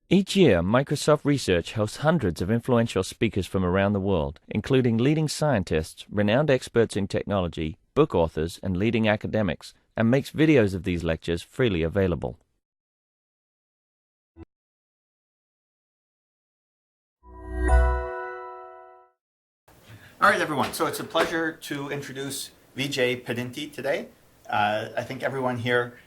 Each year, Microsoft Research hosts hundreds of influential speakers from around the world, including leading scientists, renowned experts in technology, book authors, and leading academics, and makes videos of these lectures freely available. All right, everyone. So it's a pleasure to introduce Vijay Pedinti today. I think everyone here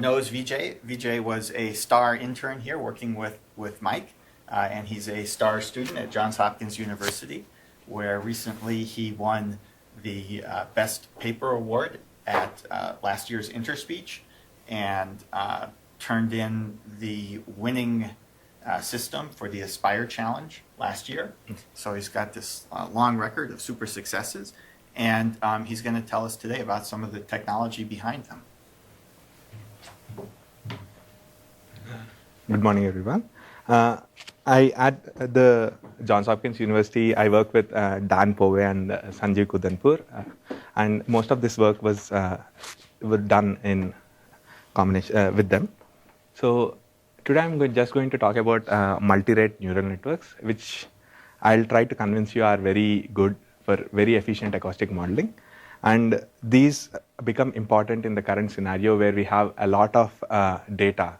knows Vijay. Vijay was a STAR intern here working with Mike, and he's a STAR student at Johns Hopkins University, where recently he won the Best Paper Award at last year's Interspeech and turned in the winning system for the Aspire Challenge last year. So he's got this long record of super successes, and he's going to tell us today about some of the technology behind them. Good morning, everyone. At the Johns Hopkins University, I work with Dan Pove and Sanjeev Kudanpur, and most of this work was done in combination with them. So today I'm just going to talk about multi-rate neural networks, which I'll try to convince you are very good for very efficient acoustic modeling. And these become important in the current scenario where we have a lot of data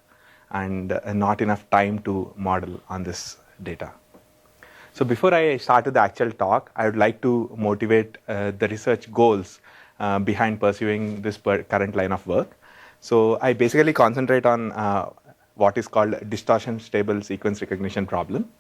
and not enough time to model on this data. So before I start with the actual talk, I would like to motivate the research goals behind pursuing this current line of work. So I basically concentrate on what is called distortion stable sequence recognition problem.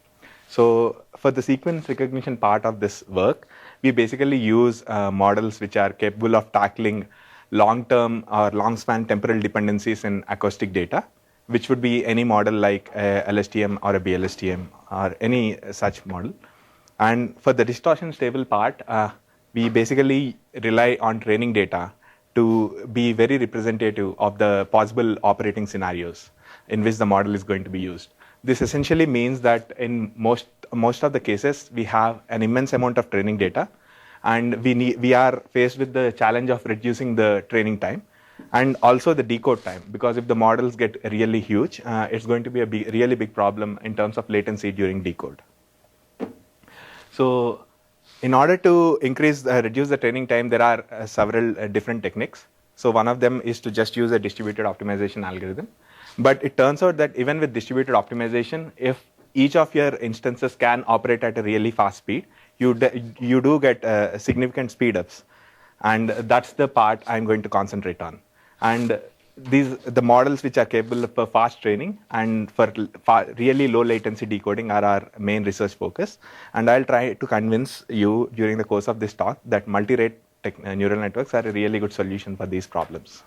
So for the sequence recognition part of this work, we basically use models which are capable of tackling long-term or long-span temporal dependencies in acoustic data, which would be any model like a LSTM or a BLSTM or any such model. And for the distortion stable part, we basically rely on training data to be very representative of the possible operating scenarios in which the model is going to be used. This essentially means that in most of the cases, we have an immense amount of training data, and we are faced with the challenge of reducing the training time and also the decode time, because if the models get really huge, it's going to be a really big problem in terms of latency during decode. So in order to reduce the training time, there are several different techniques. So one of them is to just use a distributed optimization algorithm. But it turns out that even with distributed optimization, if each of your instances can operate at a really fast speed, you do get significant speedups. And that's the part I'm going to concentrate on. And the models which are capable of fast training and for really low latency decoding are our main research focus. And I'll try to convince you during the course of this talk that multi-rate neural networks are a really good solution for these problems.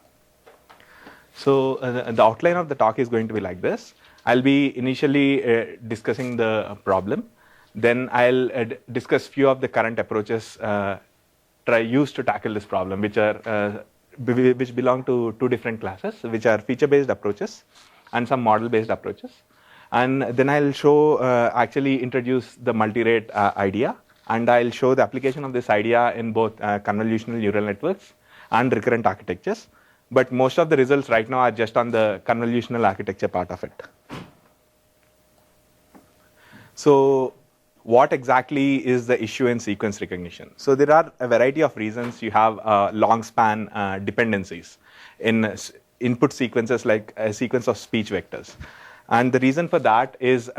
So the outline of the talk is going to be like this. I'll be initially discussing the problem. Then I'll discuss few of the current approaches used to tackle this problem, which belong to two different classes, which are feature-based approaches and some model-based approaches. And then I'll actually introduce the multi-rate idea, and I'll show the application of this idea in both convolutional neural networks and recurrent architectures. But most of the results right now are just on the convolutional architecture part of it. So what exactly is the issue in sequence recognition? So there are a variety of reasons you have long span dependencies in input sequences like a sequence of speech vectors. And the reason for that is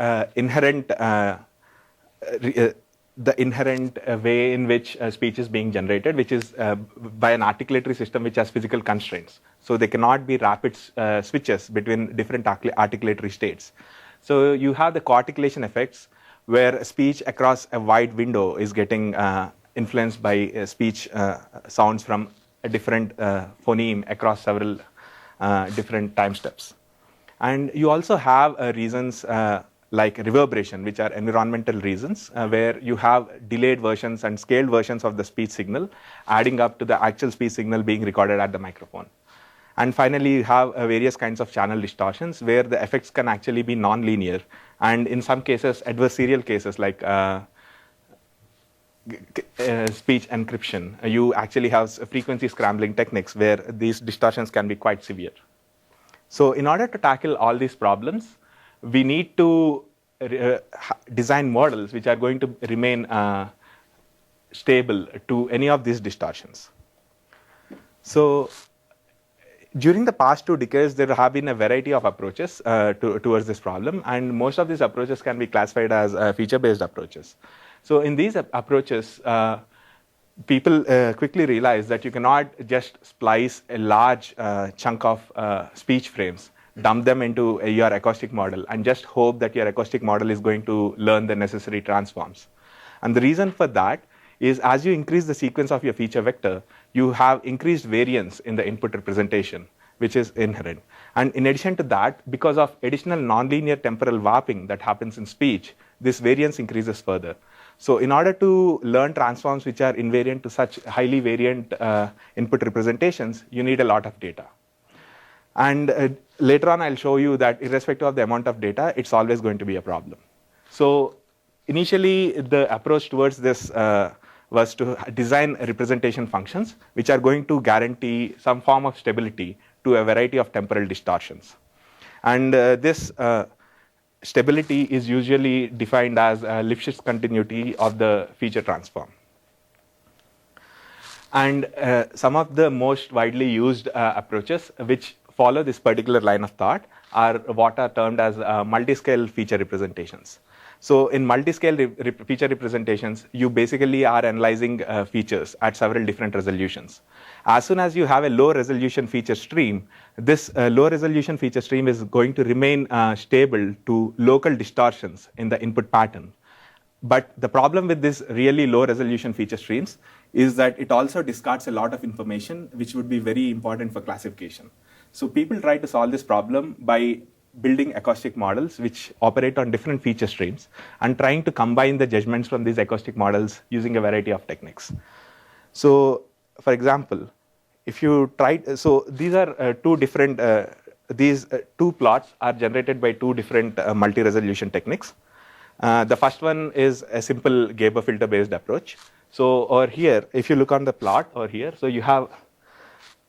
the inherent way in which speech is being generated, which is by an articulatory system which has physical constraints. So there cannot be rapid switches between different articulatory states. So you have the co-articulation effects where speech across a wide window is getting influenced by speech sounds from a different phoneme across several different time steps. And you also have reasons like reverberation, which are environmental reasons, where you have delayed versions and scaled versions of the speech signal, adding up to the actual speech signal being recorded at the microphone. And finally, you have various kinds of channel distortions, where the effects can actually be non-linear. And in some cases, adversarial cases like speech encryption, you actually have frequency scrambling techniques where these distortions can be quite severe. So in order to tackle all these problems, we need to design models which are going to remain stable to any of these distortions. So during the past 2 decades, there have been a variety of approaches towards this problem, and most of these approaches can be classified as feature-based approaches. So in these approaches, people quickly realize that you cannot just splice a large chunk of speech frames, dump them into your acoustic model, and just hope that your acoustic model is going to learn the necessary transforms. And the reason for that is as you increase the sequence of your feature vector, you have increased variance in the input representation, which is inherent. And in addition to that, because of additional nonlinear temporal warping that happens in speech, this variance increases further. So in order to learn transforms which are invariant to such highly variant input representations, you need a lot of data. And later on, I'll show you that irrespective of the amount of data, it's always going to be a problem. So initially, the approach towards this was to design representation functions which are going to guarantee some form of stability to a variety of temporal distortions. And this stability is usually defined as Lipschitz continuity of the feature transform. And some of the most widely used approaches which follow this particular line of thought are what are termed as multiscale feature representations. So in multiscale feature representations, you basically are analyzing features at several different resolutions. As soon as you have a low resolution feature stream, this low resolution feature stream is going to remain stable to local distortions in the input pattern. But the problem with this really low resolution feature streams is that it also discards a lot of information which would be very important for classification. So people try to solve this problem by building acoustic models which operate on different feature streams and trying to combine the judgments from these acoustic models using a variety of techniques. So for example, if you try, so these are two different, these two plots are generated by two different multi-resolution techniques. The first one is a simple Gabor filter based approach. So over here, if you look on the plot over here, so you have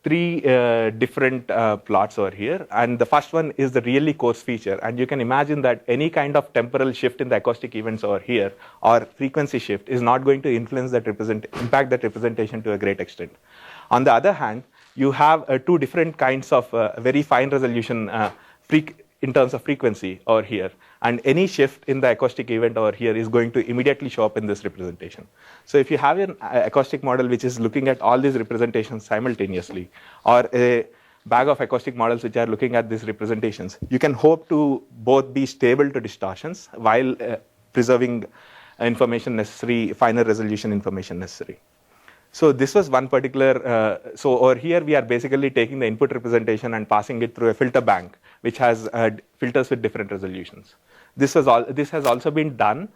3 different plots over here, and the first one is the really coarse feature, and you can imagine that any kind of temporal shift in the acoustic events over here or frequency shift is not going to influence that impact that representation to a great extent. On the other hand, you have 2 different kinds of very fine resolution in terms of frequency over here, and any shift in the acoustic event over here is going to immediately show up in this representation. So if you have an acoustic model which is looking at all these representations simultaneously, or a bag of acoustic models which are looking at these representations, you can hope to both be stable to distortions while preserving information necessary, finer resolution information necessary. So this was one particular, so over here we are basically taking the input representation and passing it through a filter bank which has filters with different resolutions. This has also been done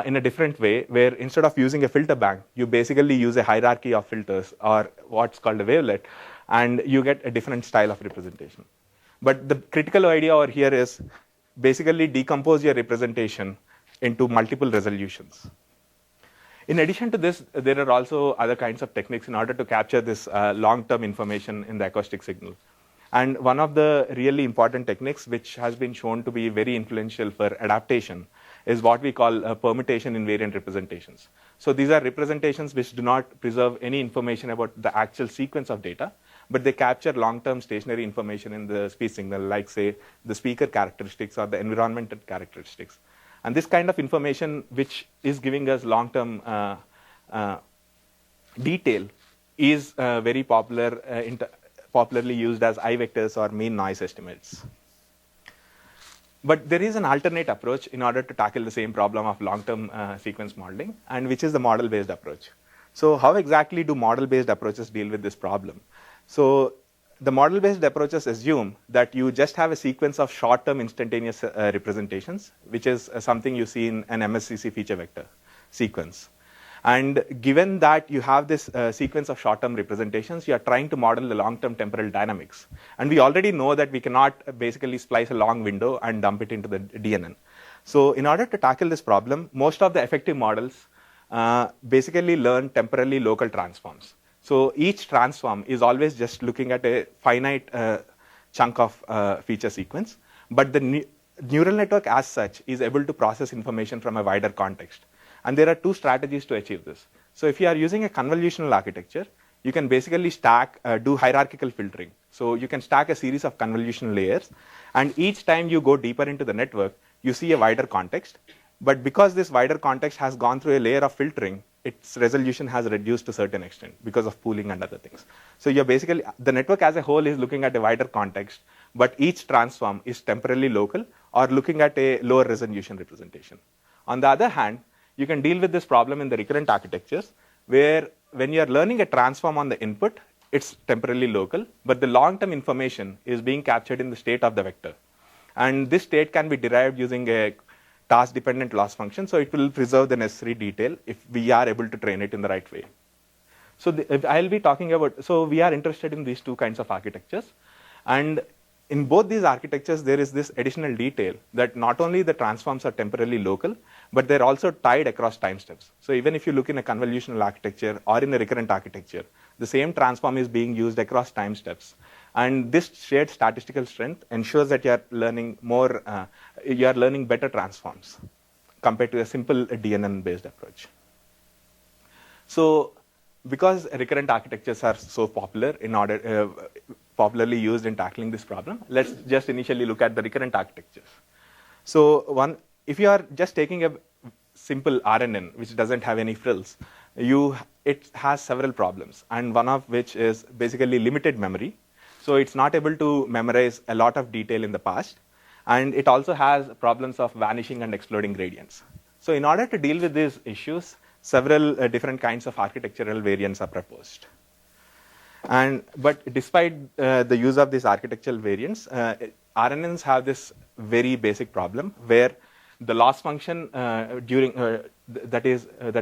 in a different way, where instead of using a filter bank, you basically use a hierarchy of filters or what's called a wavelet, and you get a different style of representation. But the critical idea over here is basically decompose your representation into multiple resolutions. In addition to this, there are also other kinds of techniques in order to capture this long-term information in the acoustic signal. And one of the really important techniques which has been shown to be very influential for adaptation is what we call permutation invariant representations. So these are representations which do not preserve any information about the actual sequence of data, but they capture long-term stationary information in the speech signal, like say the speaker characteristics or the environmental characteristics. And this kind of information which is giving us long-term detail is very popularly used as I-vectors or mean noise estimates. But there is an alternate approach in order to tackle the same problem of long-term sequence modeling, and which is the model-based approach. So how exactly do model-based approaches deal with this problem? So the model-based approaches assume that you just have a sequence of short-term instantaneous representations, which is something you see in an MSCC feature vector sequence. And given that you have this sequence of short-term representations, you are trying to model the long-term temporal dynamics. And we already know that we cannot basically splice a long window and dump it into the DNN. So in order to tackle this problem, most of the effective models basically learn temporally local transforms. So each transform is always just looking at a finite chunk of feature sequence, but neural network as such is able to process information from a wider context. And there are two strategies to achieve this. So if you are using a convolutional architecture, you can basically do hierarchical filtering. So you can stack a series of convolutional layers, and each time you go deeper into the network, you see a wider context. But because this wider context has gone through a layer of filtering, its resolution has reduced to a certain extent because of pooling and other things. So you're basically, the network as a whole is looking at a wider context, but each transform is temporarily local or looking at a lower resolution representation. On the other hand, you can deal with this problem in the recurrent architectures, where when you're learning a transform on the input, it's temporarily local, but the long-term information is being captured in the state of the vector. And this state can be derived using a task-dependent loss function, so it will preserve the necessary detail if we are able to train it in the right way. So I'll be talking about, so we are interested in these two kinds of architectures. And in both these architectures, there is this additional detail that not only the transforms are temporarily local, but they're also tied across time steps. So even if you look in a convolutional architecture or in a recurrent architecture, the same transform is being used across time steps. And this shared statistical strength ensures that you're learning better transforms compared to a simple DNN-based approach. So because recurrent architectures are so popular popularly used in tackling this problem, let's just initially look at the recurrent architectures. So if you are just taking a simple RNN, which doesn't have any frills, it has several problems, and one of which is basically limited memory. So it's not able to memorize a lot of detail in the past, and it also has problems of vanishing and exploding gradients. So in order to deal with these issues, several different kinds of architectural variants are proposed. But despite the use of these architectural variants, RNNs have this very basic problem where the loss function that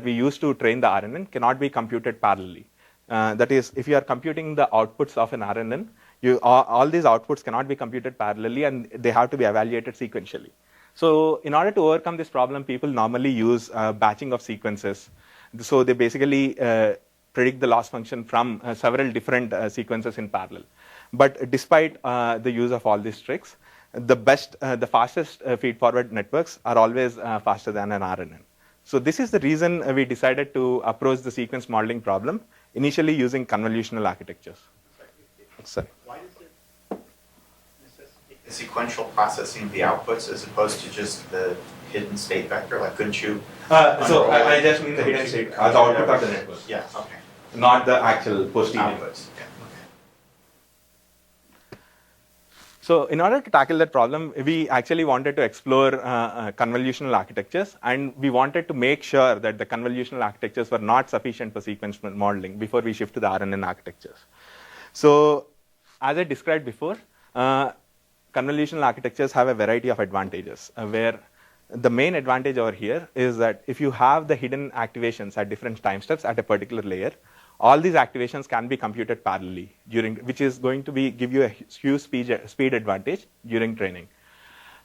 we use to train the RNN cannot be computed parallelly. That is, if you are computing the outputs of an RNN, all these outputs cannot be computed parallelly, and they have to be evaluated sequentially. So in order to overcome this problem, people normally use batching of sequences. So they basically predict the loss function from several different sequences in parallel. But despite the use of all these tricks, the fastest feed-forward networks are always faster than an RNN. So this is the reason we decided to approach the sequence modeling problem, initially using convolutional architectures. Sorry. Why does it necessitate the sequential processing of the outputs as opposed to just the hidden state vector? Like, couldn't you? So I just mean the hidden state as the output of the network. Yeah, okay. Not the actual posterior. Outputs. Okay. So in order to tackle that problem, we actually wanted to explore convolutional architectures, and we wanted to make sure that the convolutional architectures were not sufficient for sequence modeling before we shift to the RNN architectures. So as I described before, convolutional architectures have a variety of advantages, where the main advantage over here is that if you have the hidden activations at different time steps at a particular layer, all these activations can be computed parallelly, which is going to give you a huge speed advantage during training.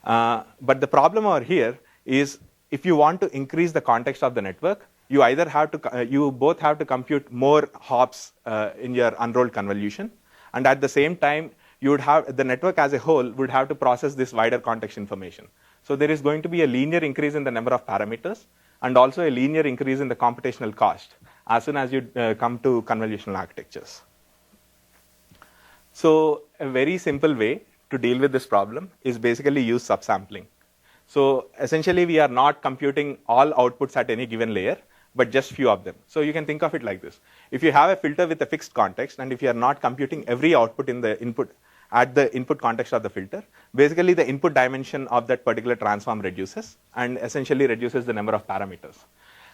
But the problem over here is if you want to increase the context of the network, you both have to compute more hops in your unrolled convolution, and at the same time, the network as a whole would have to process this wider context information. So there is going to be a linear increase in the number of parameters, and also a linear increase in the computational cost as soon as you come to convolutional architectures. So a very simple way to deal with this problem is basically use subsampling. So essentially, we are not computing all outputs at any given layer, but just few of them. So you can think of it like this. If you have a filter with a fixed context, and if you are not computing every output in the input at the input context of the filter, basically the input dimension of that particular transform reduces, and essentially reduces the number of parameters.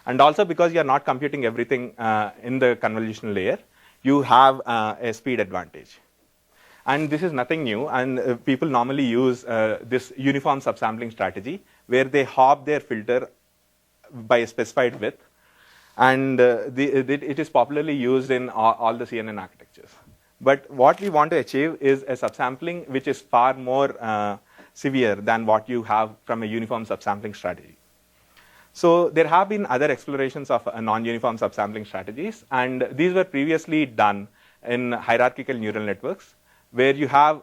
And also, because you are not computing everything in the convolutional layer, you have a speed advantage. And this is nothing new, and people normally use this uniform subsampling strategy, where they hop their filter by a specified width, and it is popularly used in all the CNN architectures. But what we want to achieve is a subsampling which is far more severe than what you have from a uniform subsampling strategy. So there have been other explorations of non-uniform subsampling strategies, and these were previously done in hierarchical neural networks, where you have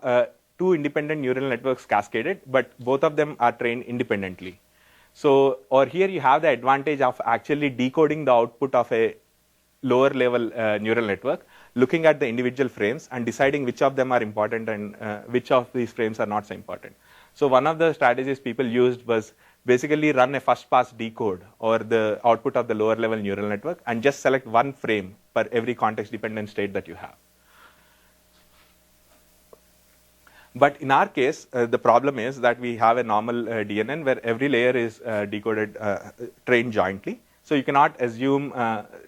two independent neural networks cascaded, but both of them are trained independently. So, or here you have the advantage of actually decoding the output of a lower level neural network, looking at the individual frames and deciding which of them are important and which of these frames are not so important. So one of the strategies people used was basically run a first pass decode or the output of the lower level neural network and just select one frame per every context dependent state that you have. But in our case, the problem is that we have a normal DNN where every layer is decoded, trained jointly. So you cannot assume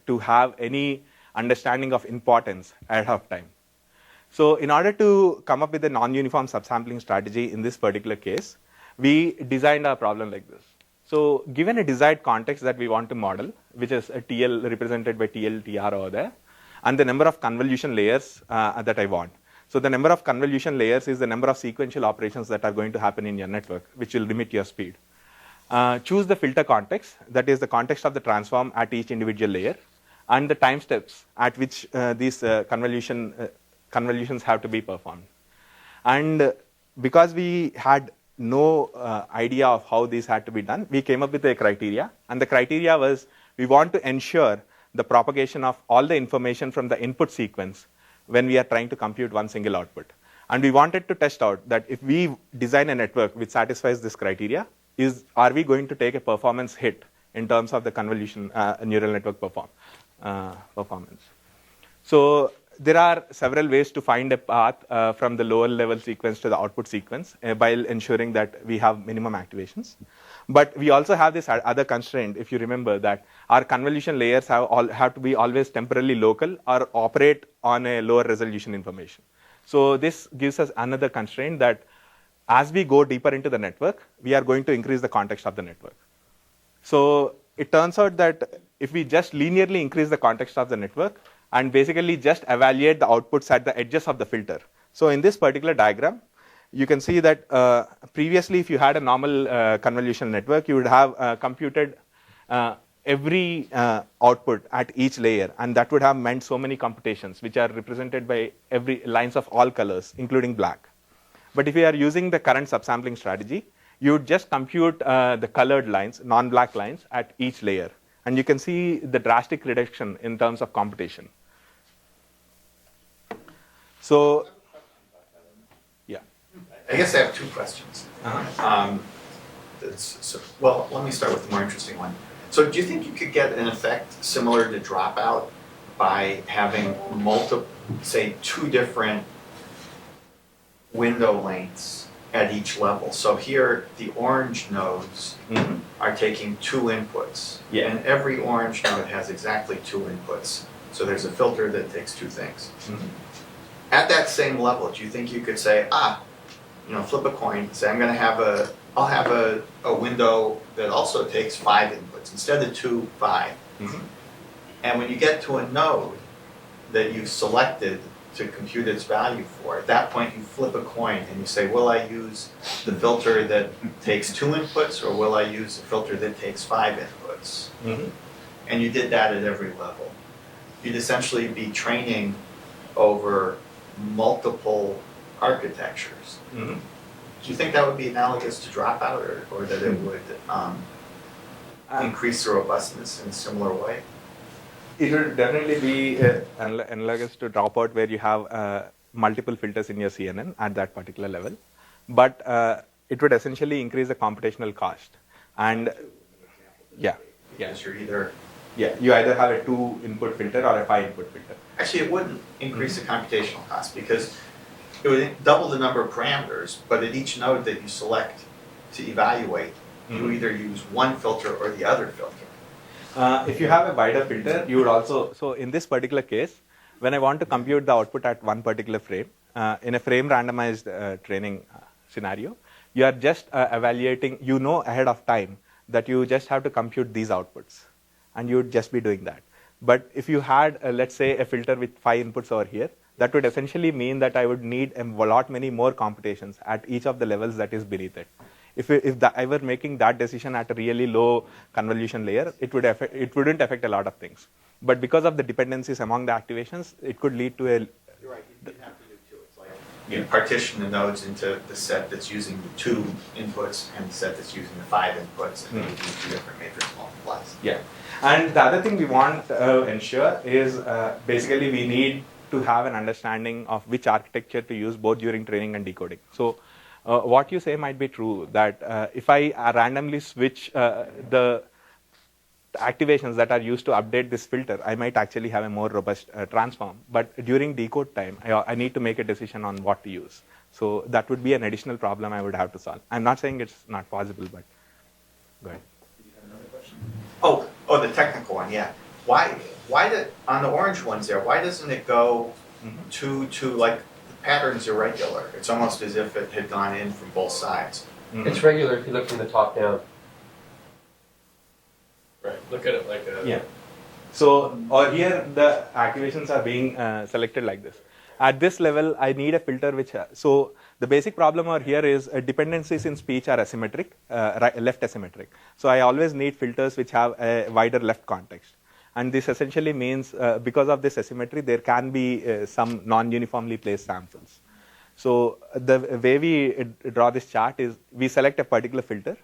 to have any understanding of importance ahead of time. So in order to come up with a non-uniform subsampling strategy in this particular case, we designed our problem like this. So given a desired context that we want to model, which is a TL represented by TL, TR over there, and the number of convolution layers that I want. So the number of convolution layers is the number of sequential operations that are going to happen in your network, which will limit your speed. Choose the filter context, that is the context of the transform at each individual layer, and the time steps at which these convolutions have to be performed. And because we had no idea of how these had to be done, we came up with a criteria, and the criteria was we want to ensure the propagation of all the information from the input sequence when we are trying to compute one single output. And we wanted to test out that if we design a network which satisfies this criteria, are we going to take a performance hit in terms of the convolution neural network performance. So there are several ways to find a path from the lower level sequence to the output sequence while ensuring that we have minimum activations. But we also have this other constraint, if you remember, that our convolution layers have to be always temporarily local or operate on a lower resolution information. So this gives us another constraint that as we go deeper into the network, we are going to increase the context of the network. So it turns out that if we just linearly increase the context of the network and basically just evaluate the outputs at the edges of the filter. So in this particular diagram, you can see that previously if you had a normal convolution network, you would have computed every output at each layer, and that would have meant so many computations, which are represented by every lines of all colors, including black. But if you are using the current subsampling strategy, you would just compute the colored lines, non-black lines, at each layer. And you can see the drastic reduction in terms of computation. So, yeah. I guess I have two questions. Well, let me start with the more interesting one. So do you think you could get an effect similar to dropout by having say two different window lengths at each level? So here, the orange nodes are taking two inputs, and every orange node has exactly two inputs. So there's a filter that takes two things. At that same level, do you think you could say, flip a coin, say I'll have a window that also takes 5 inputs instead of 2, 5. And when you get to a node that you've selected to compute its value for, at that point you flip a coin and you say, will I use the filter that takes 2 inputs or will I use the filter that takes 5 inputs? And you did that at every level. You'd essentially be training over multiple architectures. Do you think that would be analogous to dropout, or that it would increase the robustness in a similar way? It would definitely be analogous to dropout, where you have multiple filters in your CNN at that particular level. But it would essentially increase the computational cost. And Because you're either... you either have a 2-input filter or a 5-input filter. Actually, it wouldn't increase the computational cost because it would double the number of parameters, but at each node that you select to evaluate, you either use one filter or the other filter. If you have a wider filter, you would also, so in this particular case, when I want to compute the output at one particular frame, in a frame randomized training scenario, you are just evaluating, ahead of time that you just have to compute these outputs, and you would just be doing that. But if you had, let's say, a filter with 5 inputs over here, that would essentially mean that I would need a lot many more computations at each of the levels that is beneath it. If I were making that decision at a really low convolution layer, it wouldn't affect a lot of things. But because of the dependencies among the activations, it could lead to a... You're right, you have to do two. It's like you partition the nodes into the set that's using the 2 inputs and the set that's using the 5 inputs, and then you do 2 different matrix multiplies. Yeah. And the other thing we want to ensure is basically we need to have an understanding of which architecture to use both during training and decoding. So what you say might be true, that if I randomly switch the activations that are used to update this filter, I might actually have a more robust transform. But during decode time, I need to make a decision on what to use. So that would be an additional problem I would have to solve. I'm not saying it's not possible, but go ahead. Did you have another question? Oh, the technical one, yeah. Why on the orange ones there, why doesn't it go to like, the pattern's irregular? It's almost as if it had gone in from both sides. It's regular if you look from the top down. Right. Look at it like a. Yeah. So, or here the activations are being selected like this. At this level, I need a filter which. So the basic problem over here is dependencies in speech are asymmetric, left asymmetric. So I always need filters which have a wider left context. And this essentially means because of this asymmetry, there can be some non-uniformly placed samples. So the way we draw this chart is we select a particular filter,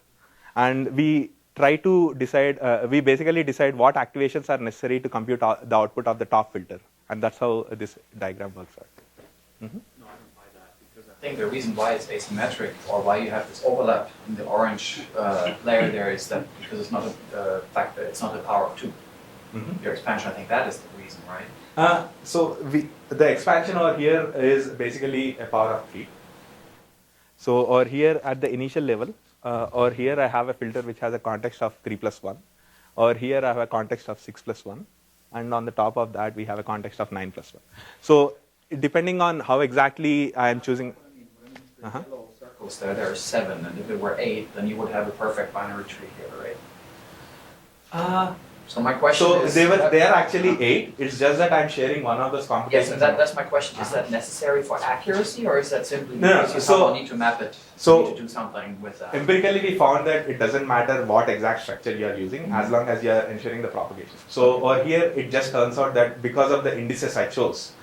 and we try to decide, we basically decide what activations are necessary to compute the output of the top filter. And that's how this diagram works out. Mm-hmm. No, I don't buy that, because I think the reason why it's asymmetric, or why you have this overlap in the orange layer there, is that because it's not a factor, it's not a power of 2. Mm-hmm. Your expansion, I think that is the reason, right? So the expansion over here is basically a power of 3. So over here at the initial level, or here I have a filter which has a context of 3 plus 1, or here I have a context of 6 plus 1, and on the top of that we have a context of 9 plus 1. So depending on how exactly I am choosing. Yellow circles there are 7, and if it were 8, then you would have a perfect binary tree here, right? So my question So is... they are actually 8, it's just that I'm sharing one of those computations. Yes, and that's my question. Is that necessary for accuracy, or is that simply No, because you so- somehow need to map it, so- you need to do something with that? Empirically, we found that it doesn't matter what exact structure you are using as long as you are ensuring the propagation. So over here, it just turns out that because of the indices I chose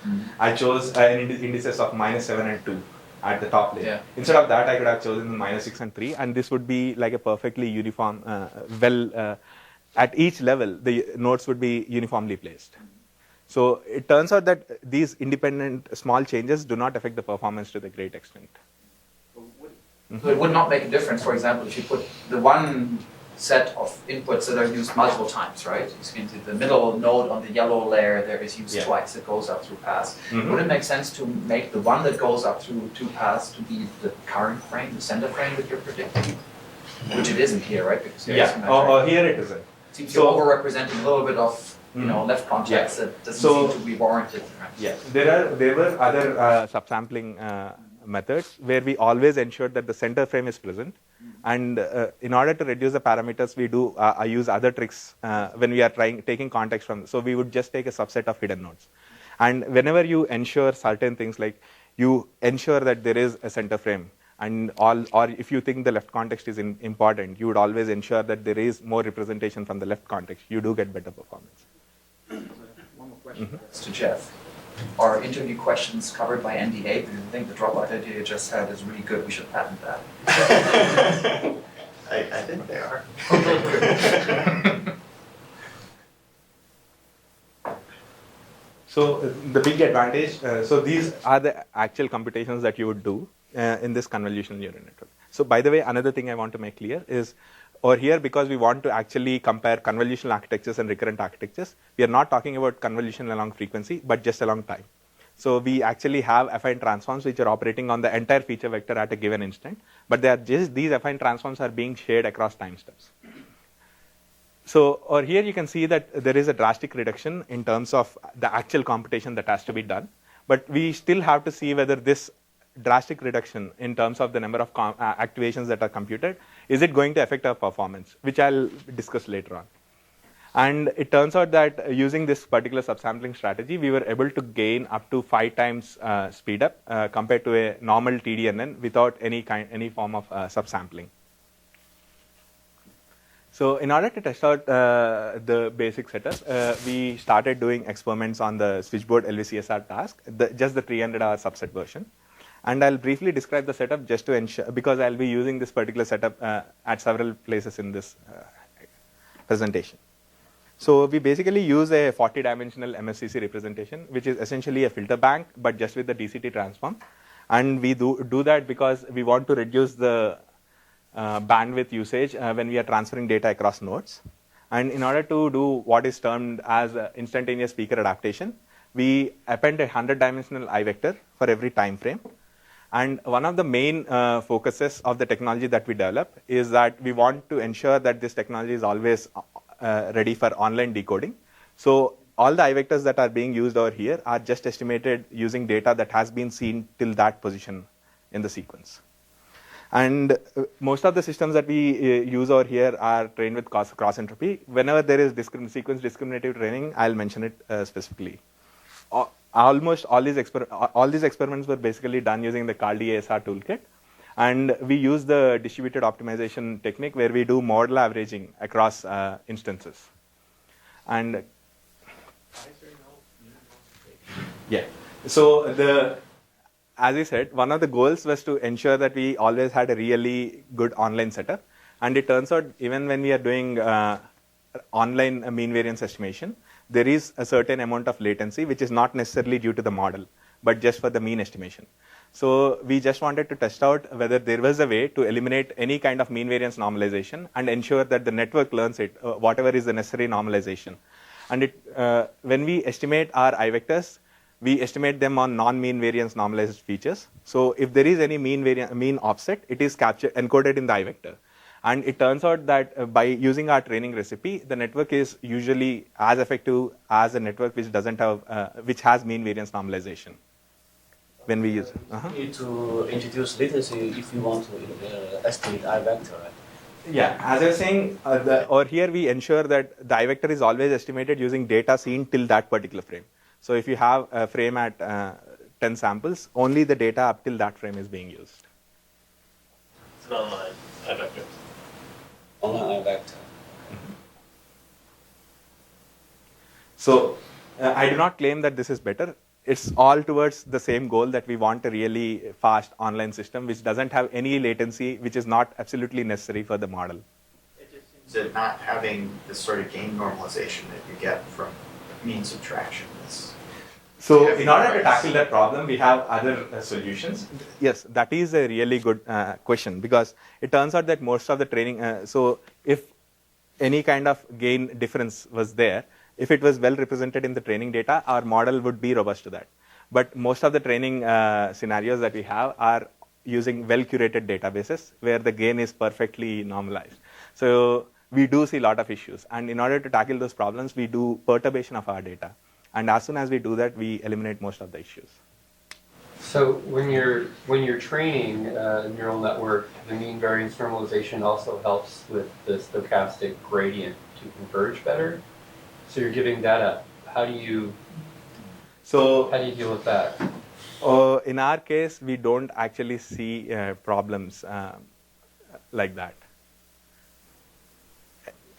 an indices of -7 and 2 at the top layer. Yeah. Instead of that, I could have chosen -6 and 3, and this would be like a perfectly uniform, at each level, the nodes would be uniformly placed. So it turns out that these independent small changes do not affect the performance to the great extent. So it would not make a difference, for example, if you put the one set of inputs that are used multiple times, right? You mean the middle node on the yellow layer there is used twice, it goes up through paths. Would it make sense to make the one that goes up through 2 paths to be the current frame, the center frame that you're predicting? Which it isn't here, right? Because they're asymmetric. Or here it isn't. Seems you're over-representing a little bit of, left context that doesn't seem to be warranted. Right? Yeah, there were other subsampling methods where we always ensured that the center frame is present, and in order to reduce the parameters, we do I use other tricks when we are taking context from. So we would just take a subset of hidden nodes, and whenever you ensure certain things, like you ensure that there is a center frame. And or if you think the left context is important, you would always ensure that there is more representation from the left context. You do get better performance. One more question to Jeff. Are interview questions covered by NDA? Do you think the dropout idea you just had is really good? We should patent that. I think they are. So the big advantage, so these are the actual computations that you would do in this convolutional neural network. So by the way, another thing I want to make clear is, over here, because we want to actually compare convolutional architectures and recurrent architectures, we are not talking about convolution along frequency, but just along time. So we actually have affine transforms which are operating on the entire feature vector at a given instant, but they are just, these affine transforms are being shared across time steps. So over here you can see that there is a drastic reduction in terms of the actual computation that has to be done, but we still have to see whether this drastic reduction in terms of the number of activations that are computed, is it going to affect our performance, which I'll discuss later on. And it turns out that using this particular subsampling strategy, we were able to gain up to 5 times speed up compared to a normal TDNN without any form of subsampling. So in order to test out the basic setup, we started doing experiments on the switchboard LVCSR task, just the 300-hour subset version. And I'll briefly describe the setup just to ensure, because I'll be using this particular setup at several places in this presentation. So we basically use a 40-dimensional MFCC representation, which is essentially a filter bank, but just with the DCT transform. And we do that because we want to reduce the bandwidth usage when we are transferring data across nodes. And in order to do what is termed as instantaneous speaker adaptation, we append a 100-dimensional I vector for every time frame. And one of the main focuses of the technology that we develop is that we want to ensure that this technology is always ready for online decoding. So all the I vectors that are being used over here are just estimated using data that has been seen till that position in the sequence. And most of the systems that we use over here are trained with cross entropy. Whenever there is sequence discriminative training, I'll mention it specifically. Almost all these experiments were basically done using the CALDI ASR toolkit. And we use the distributed optimization technique where we do model averaging across instances. And yeah, so as I said, one of the goals was to ensure that we always had a really good online setup. And it turns out even when we are doing online mean variance estimation, there is a certain amount of latency, which is not necessarily due to the model, but just for the mean estimation. So we just wanted to test out whether there was a way to eliminate any kind of mean variance normalization and ensure that the network learns it, whatever is the necessary normalization. And when we estimate our I vectors, we estimate them on non-mean variance normalized features. So if there is any mean offset, it is encoded in the I vector. And it turns out that by using our training recipe, the network is usually as effective as a network which doesn't have, which has mean variance normalization. When we use you need to introduce latency if you want to estimate I vector, right? Yeah, as I was saying, over here we ensure that the I vector is always estimated using data seen till that particular frame. So if you have a frame at 10 samples, only the data up till that frame is being used. It's an online I vector. Online I vector. So I do not claim that this is better. It's all towards the same goal that we want a really fast online system which doesn't have any latency, which is not absolutely necessary for the model. It just seems that not having the sort of gain normalization that you get from mean subtraction is. So in order to tackle that problem, we have other solutions. Yes, that is a really good question, because it turns out that most of the training, so if any kind of gain difference was there, if it was well represented in the training data, our model would be robust to that. But most of the training scenarios that we have are using well-curated databases where the gain is perfectly normalized. So we do see a lot of issues. And in order to tackle those problems, we do perturbation of our data. And as soon as we do that, we eliminate most of the issues. So when you're training a neural network, the mean variance normalization also helps with the stochastic gradient to converge better. So you're giving that up. How do you deal with that? In our case, we don't actually see problems like that.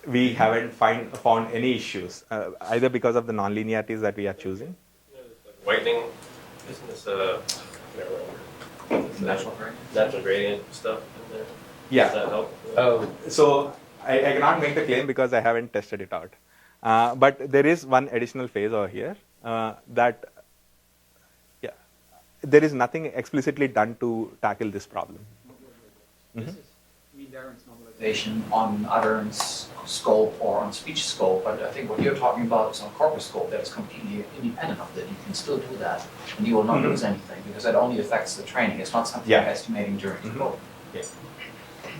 We haven't found any issues, either because of the nonlinearities that we are choosing. Whitening, isn't this natural gradient stuff in there? Yeah. Does that help? Oh, So I cannot make the claim because I haven't tested it out. But there is one additional phase over here that, yeah, there is nothing explicitly done to tackle this problem. Mean variance normalization on utterance scope or on speech scope, but I think what you're talking about is on corpus scope that is completely independent of that. You can still do that, and you will not lose anything because that only affects the training. It's not something you're estimating during the code. Yeah.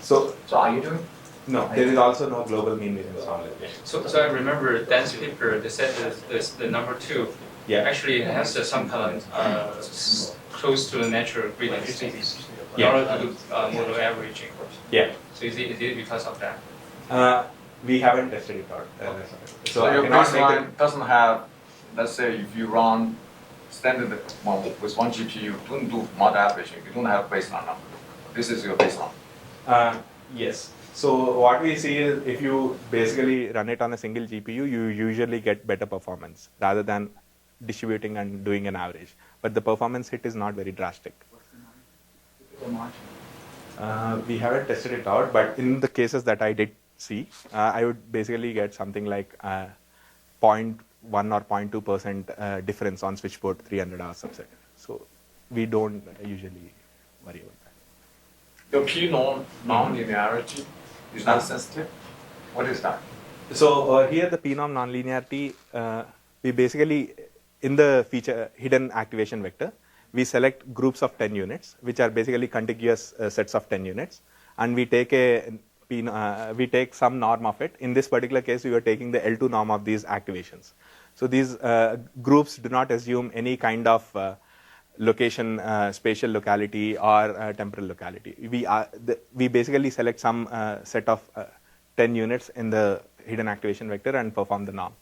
So are you doing? no, there is also no global mean variance normalization. So I remember Dan's paper, they said the number 2 actually has some kind of close to the natural gradient species in order to do model averaging. Yeah. So is it because of that? We haven't tested it out. So I your cannot make baseline doesn't have, let's say if you run standard with one GPU, don't do model averaging, you don't have baseline number. This is your baseline. Yes. So what we see is if you basically run it on a single GPU, you usually get better performance rather than distributing and doing an average. But the performance hit is not very drastic. What's the number? acceptable margin? We haven't tested it out, but in the cases that I did see, I would basically get something like 0.1 or 0.2% difference on switchboard 300R subset. So we don't usually worry about that. The P non-linearity is not sensitive? What is that? So here the pnom nonlinearity, we basically, in the feature hidden activation vector, we select groups of 10 units, which are basically contiguous sets of 10 units, and we take we take some norm of it. In this particular case, we were taking the L2 norm of these activations. So these groups do not assume any kind of location, spatial locality or temporal locality. We basically select some set of 10 units in the hidden activation vector and perform the norm.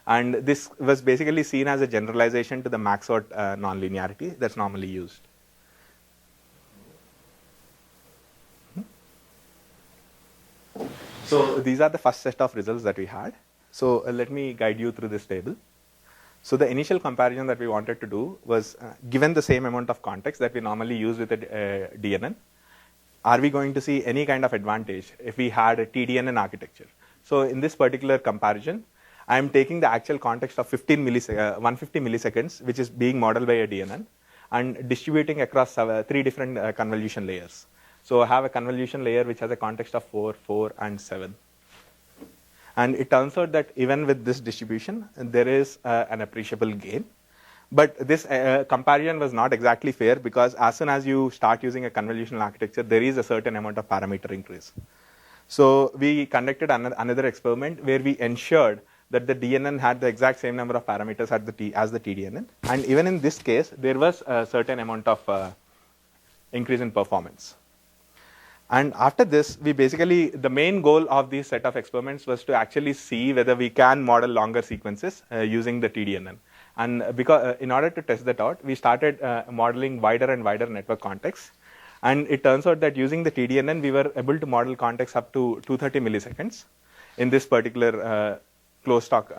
And this was basically seen as a generalization to the Maxwell nonlinearity that's normally used. So these are the first set of results that we had. So let me guide you through this table. So the initial comparison that we wanted to do was, given the same amount of context that we normally use with a DNN, are we going to see any kind of advantage if we had a TDNN architecture? So in this particular comparison, I am taking the actual context of 150 milliseconds, which is being modeled by a DNN, and distributing across 3 different convolution layers. So I have a convolution layer which has a context of 4, 4, and 7. And it turns out that even with this distribution, there is an appreciable gain. But this comparison was not exactly fair, because as soon as you start using a convolutional architecture, there is a certain amount of parameter increase. So we conducted another experiment where we ensured that the DNN had the exact same number of parameters as the TDNN. And even in this case, there was a certain amount of increase in performance. And after this, we basically, the main goal of this set of experiments was to actually see whether we can model longer sequences using the TDNN. And because in order to test that out, we started modeling wider and wider network contexts. And it turns out that using the TDNN, we were able to model contexts up to 230 milliseconds in this particular closed talk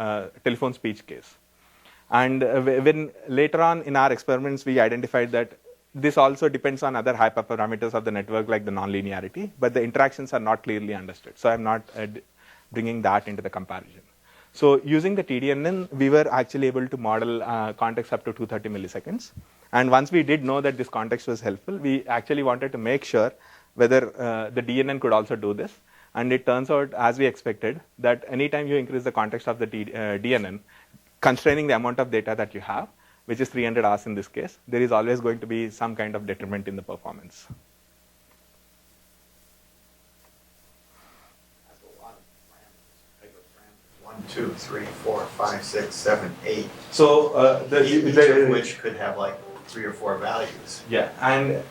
telephone speech case. And when later on in our experiments, we identified that this also depends on other hyperparameters of the network, like the nonlinearity, but the interactions are not clearly understood. So I'm not bringing that into the comparison. So using the TDNN, we were actually able to model context up to 230 milliseconds. And once we did know that this context was helpful, we actually wanted to make sure whether the DNN could also do this. And it turns out, as we expected, that anytime you increase the context of the DNN, constraining the amount of data that you have, which is 300 hours in this case, there is always going to be some kind of detriment in the performance. 1, 2, 3, 4, 5, 6, 7, 8. So each of which could have like 3 or 4 values. Yeah, and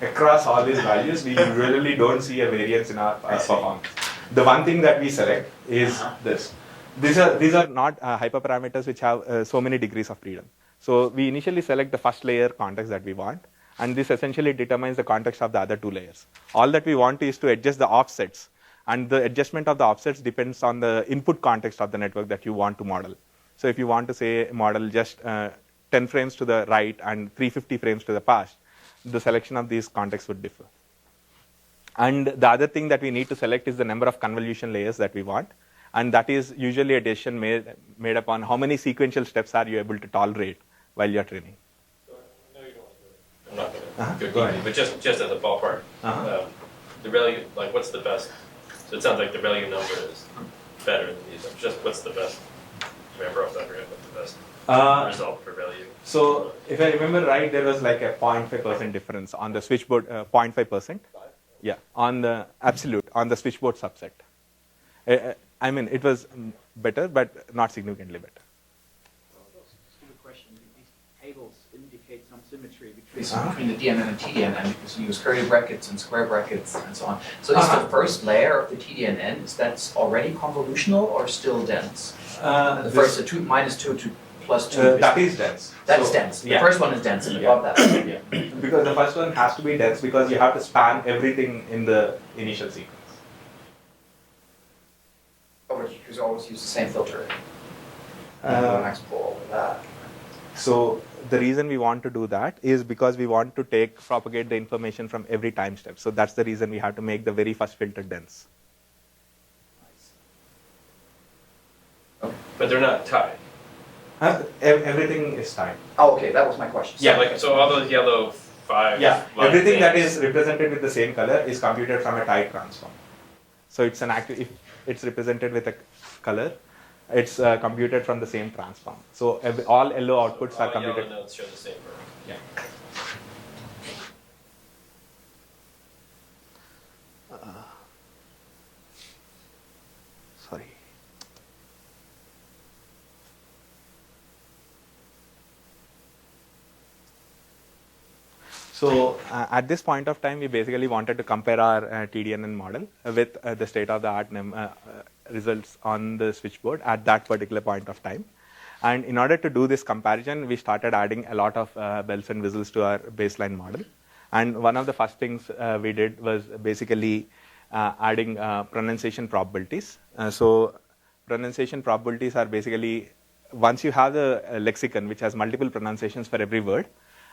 across all these values, we really don't see a variance in our performance. The one thing that we select is this. These are not hyperparameters which have so many degrees of freedom. So we initially select the first layer context that we want, and this essentially determines the context of the other 2 layers. All that we want is to adjust the offsets, and the adjustment of the offsets depends on the input context of the network that you want to model. So if you want to say model just 10 frames to the right and 350 frames to the past, the selection of these contexts would differ. And the other thing that we need to select is the number of convolution layers that we want. And that is usually a decision made upon how many sequential steps are you able to tolerate while you're training. No, you don't want to do it. I'm not going to go deep, but just as a ballpark, the value, like what's the best? So it sounds like the value number is better than these. Just what's the best? Remember off the top of your head what's the best result for value? So if I remember right, there was like a 0.5% difference on the switchboard, 0.5%. Yeah, on the absolute, on the switchboard subset. I mean, it was better, but not significantly better. Just a question. These tables indicate some symmetry between the DNN and TDNN, because you use curly brackets and square brackets and so on. So is the first layer of the TDNN, is that already convolutional or still dense? The first, the -2 to +2. That is dense. That's dense. The first one is dense, and above that. Yeah. Because the first one has to be dense because you have to span everything in the initial sequence. Because you always use the same filter. So the reason we want to do that is because we want to propagate the information from every time step. So that's the reason we have to make the very first filter dense. But they're not tied. Everything is timed. Oh, okay, that was my question. Yeah. Like, so all those yellow 5 Yeah, line everything that things- is represented with the same color is computed from a tied transform. So it's if it's represented with a color, it's computed from the same transform. So all yellow outputs are all computed. yellow nodes show the same verb. Yeah. Sorry. So at this point of time, we basically wanted to compare our TDNN model with the state-of-the-art results on the switchboard at that particular point of time. And in order to do this comparison, we started adding a lot of bells and whistles to our baseline model. And one of the first things we did was basically adding pronunciation probabilities. So pronunciation probabilities are basically, once you have the lexicon, which has multiple pronunciations for every word,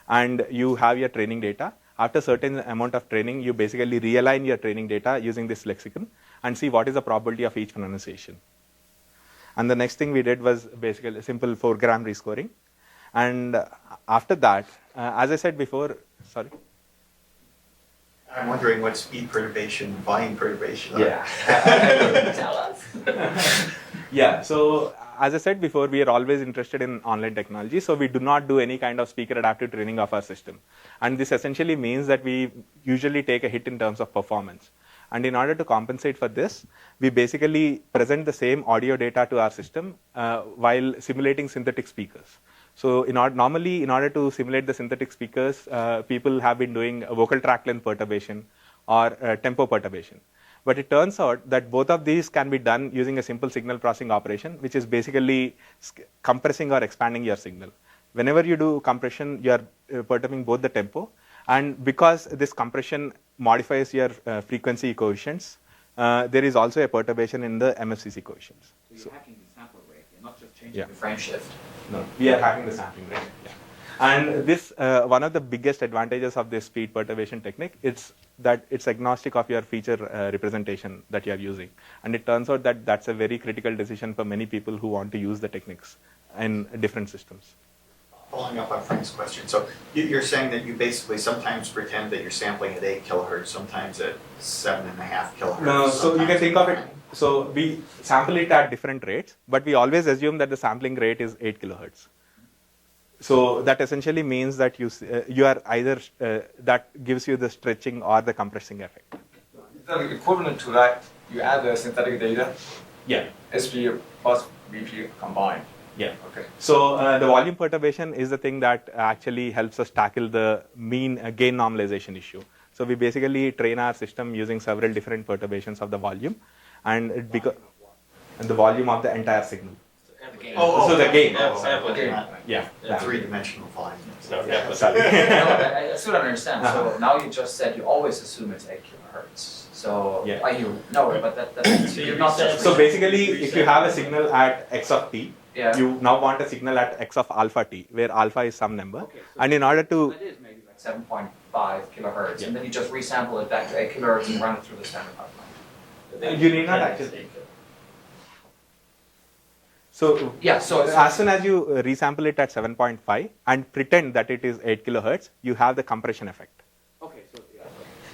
and you have your training data, after a certain amount of training, you basically realign your training data using this lexicon and see what is the probability of each pronunciation. And the next thing we did was basically a simple 4-gram rescoring. And after that, as I said before, sorry? I'm wondering what speed perturbation, volume perturbation are. Yeah. Tell us. Yeah, so as I said before, we are always interested in online technology, so we do not do any kind of speaker adaptive training of our system. And this essentially means that we usually take a hit in terms of performance. And in order to compensate for this, we basically present the same audio data to our system while simulating synthetic speakers. So normally, in order to simulate the synthetic speakers, people have been doing a vocal tract length perturbation or tempo perturbation. But it turns out that both of these can be done using a simple signal processing operation, which is basically compressing or expanding your signal. Whenever you do compression, you are perturbing both the tempo. And because this compression modifies your frequency coefficients, there is also a perturbation in the MFCC coefficients. So you're hacking the sampling rate, you're not just changing the frame shift. No, we are hacking the sampling rate. Yeah. And this, one of the biggest advantages of this speed perturbation technique is that it's agnostic of your feature representation that you are using. And it turns out that that's a very critical decision for many people who want to use the techniques in different systems. Following up on Frank's question, so you're saying that you basically sometimes pretend that you're sampling at 8 kilohertz, sometimes at 7.5 kilohertz. No, so you can think of it, so we sample it at different rates, but we always assume that the sampling rate is 8 kilohertz. So that essentially means that you are either, that gives you the stretching or the compressing effect. The equivalent to that, you add the synthetic data, Yeah. SP plus VP combined. Yeah. Okay. So the volume perturbation is the thing that actually helps us tackle the mean gain normalization issue. So we basically train our system using several different perturbations of the volume, and the volume of the entire signal. So the gain. Yeah. The three-dimensional volume. Sorry. No, I still don't understand. So now you just said you always assume it's 8 kilohertz. So Yeah. that's you're not just So basically, if you have a signal at x of t, yeah. you now want a signal at x of alpha t, where alpha is some number. Okay, so And in order to, that is maybe like 7.5 kilohertz, Yeah. and then you just resample it back to 8 kilohertz and run it through the standard pipeline. you need not actually. So Yeah, so as soon as you resample it at 7.5 and pretend that it is 8 kilohertz, you have the compression effect. okay, so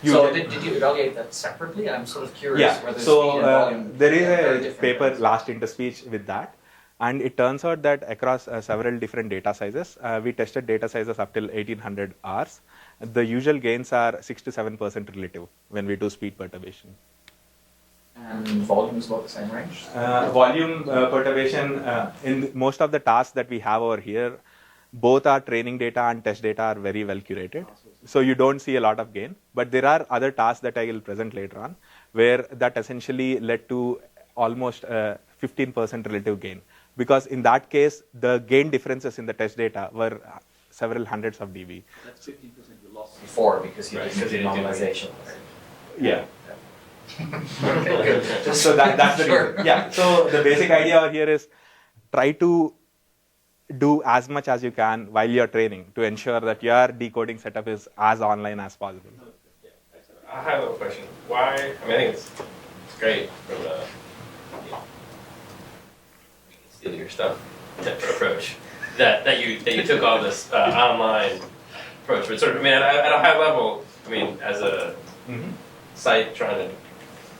You so get- did you evaluate that separately? I'm sort of curious Yeah, whether so speed and volume there are very is a different paper, terms. last interspeech, with that. And it turns out that across several different data sizes, we tested data sizes up till 1800 hours. The usual gains are 6 to 7% relative when we do speed perturbation. And volume is about the same range? Volume perturbation, in most of the tasks that we have over here, both our training data and test data are very well curated. So you don't see a lot of gain. But there are other tasks that I will present later on, where that essentially led to almost 15% relative gain. Because in that case, the gain differences in the test data were several hundreds of dB. That's 15% you lost before because you Right, didn't because do you didn't do normalization. Yeah. Okay, good. So that's the Sure. reason. Yeah. So the basic idea over here is try to do as much as you can while you're training to ensure that your decoding setup is as online as possible. I have a question. Why? I mean, I think it's great from the steal your stuff approach that you took all this online approach, but sort of, I mean, at a high level, I mean, as a site trying to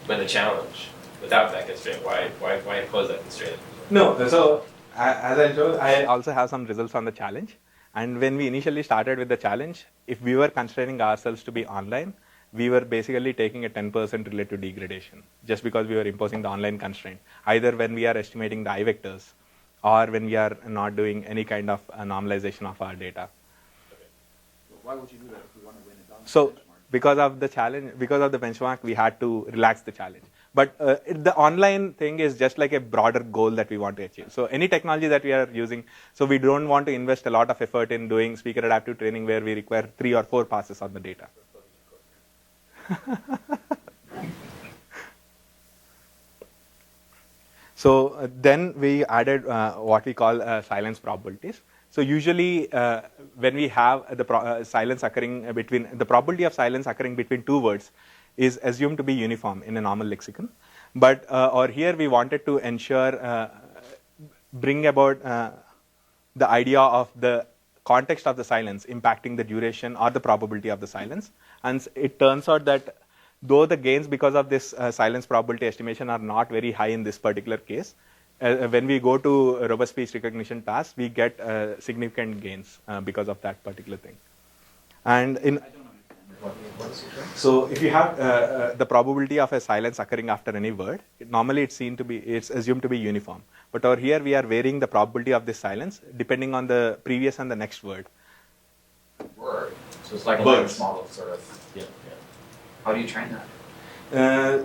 win a challenge without that constraint, why impose that constraint? No, so as I told, I also have some results on the challenge. And when we initially started with the challenge, if we were constraining ourselves to be online, we were basically taking a 10% relative degradation just because we were imposing the online constraint, either when we are estimating the I-vectors or when we are not doing any kind of normalization of our data. Why would you do that if we want to win a benchmark? So because of the challenge, because of the benchmark, we had to relax the challenge. But the online thing is just like a broader goal that we want to achieve. So any technology that we are using, so we don't want to invest a lot of effort in doing speaker adaptive training where we require 3 or 4 passes on the data. So then we added what we call silence probabilities. So usually when we have the silence occurring between, the probability of silence occurring between 2 words is assumed to be uniform in a normal lexicon. But or here we wanted to ensure, bring about the idea of the context of the silence impacting the duration or the probability of the silence. And it turns out that though the gains because of this silence probability estimation are not very high in this particular case, when we go to robust speech recognition tasks, we get significant gains because of that particular thing. And in so if you have the probability of a silence occurring after any word, normally it's assumed to be uniform. But over here we are varying the probability of this silence depending on the previous and the next word. Word. So it's like a language model, sort of. Yeah. How do you train that?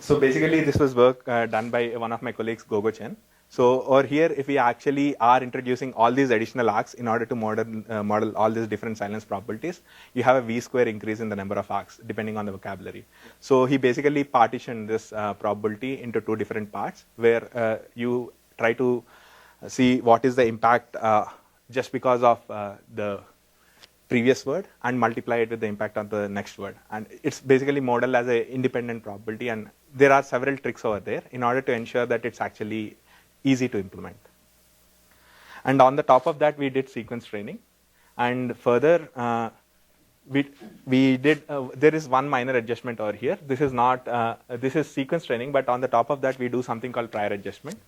So basically this was work done by one of my colleagues, Gogo Chen. So over here, if we actually are introducing all these additional arcs in order to model all these different silence probabilities, you have a V-square increase in the number of arcs depending on the vocabulary. So he basically partitioned this probability into 2 different parts where you try to see what is the impact just because of the previous word and multiply it with the impact on the next word. And it's basically modeled as an independent probability, and there are several tricks over there in order to ensure that it's actually easy to implement. And on the top of that, we did sequence training. And further, we did, there is one minor adjustment over here. This is not, this is sequence training, but on the top of that, we do something called prior adjustment.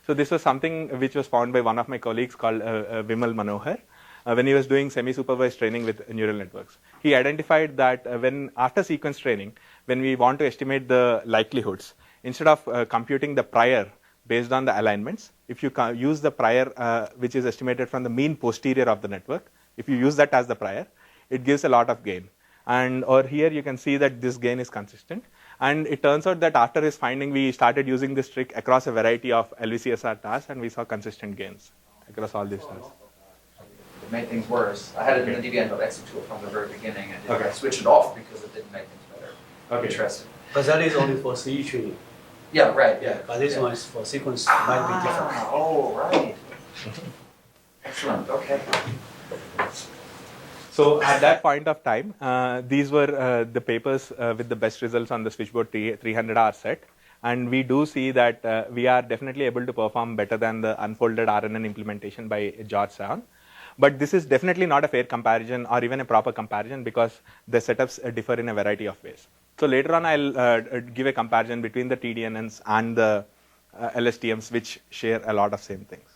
So this was something which was found by one of my colleagues called Vimal Manohar. When he was doing semi-supervised training with neural networks. He identified that after sequence training, when we want to estimate the likelihoods, instead of computing the prior based on the alignments, if you use the prior which is estimated from the mean posterior of the network, if you use that as the prior, it gives a lot of gain. And over here you can see that this gain is consistent. And it turns out that after his finding, we started using this trick across a variety of LVCSR tasks, and we saw consistent gains across all these tasks. It made things worse. I had it in the DBN.exe tool from the very beginning, and I switched it off because it didn't make things better. Okay. Interesting. But that is only for CE training. Yeah, right. Yeah, but this one is for sequence, might be different. Oh, right. Excellent. Okay. So at that point of time, these were the papers with the best results on the Switchboard 300R set. And we do see that we are definitely able to perform better than the unfolded RNN implementation by George Saon. But this is definitely not a fair comparison or even a proper comparison because the setups differ in a variety of ways. So later on, I'll give a comparison between the TDNNs and the LSTMs, which share a lot of same things.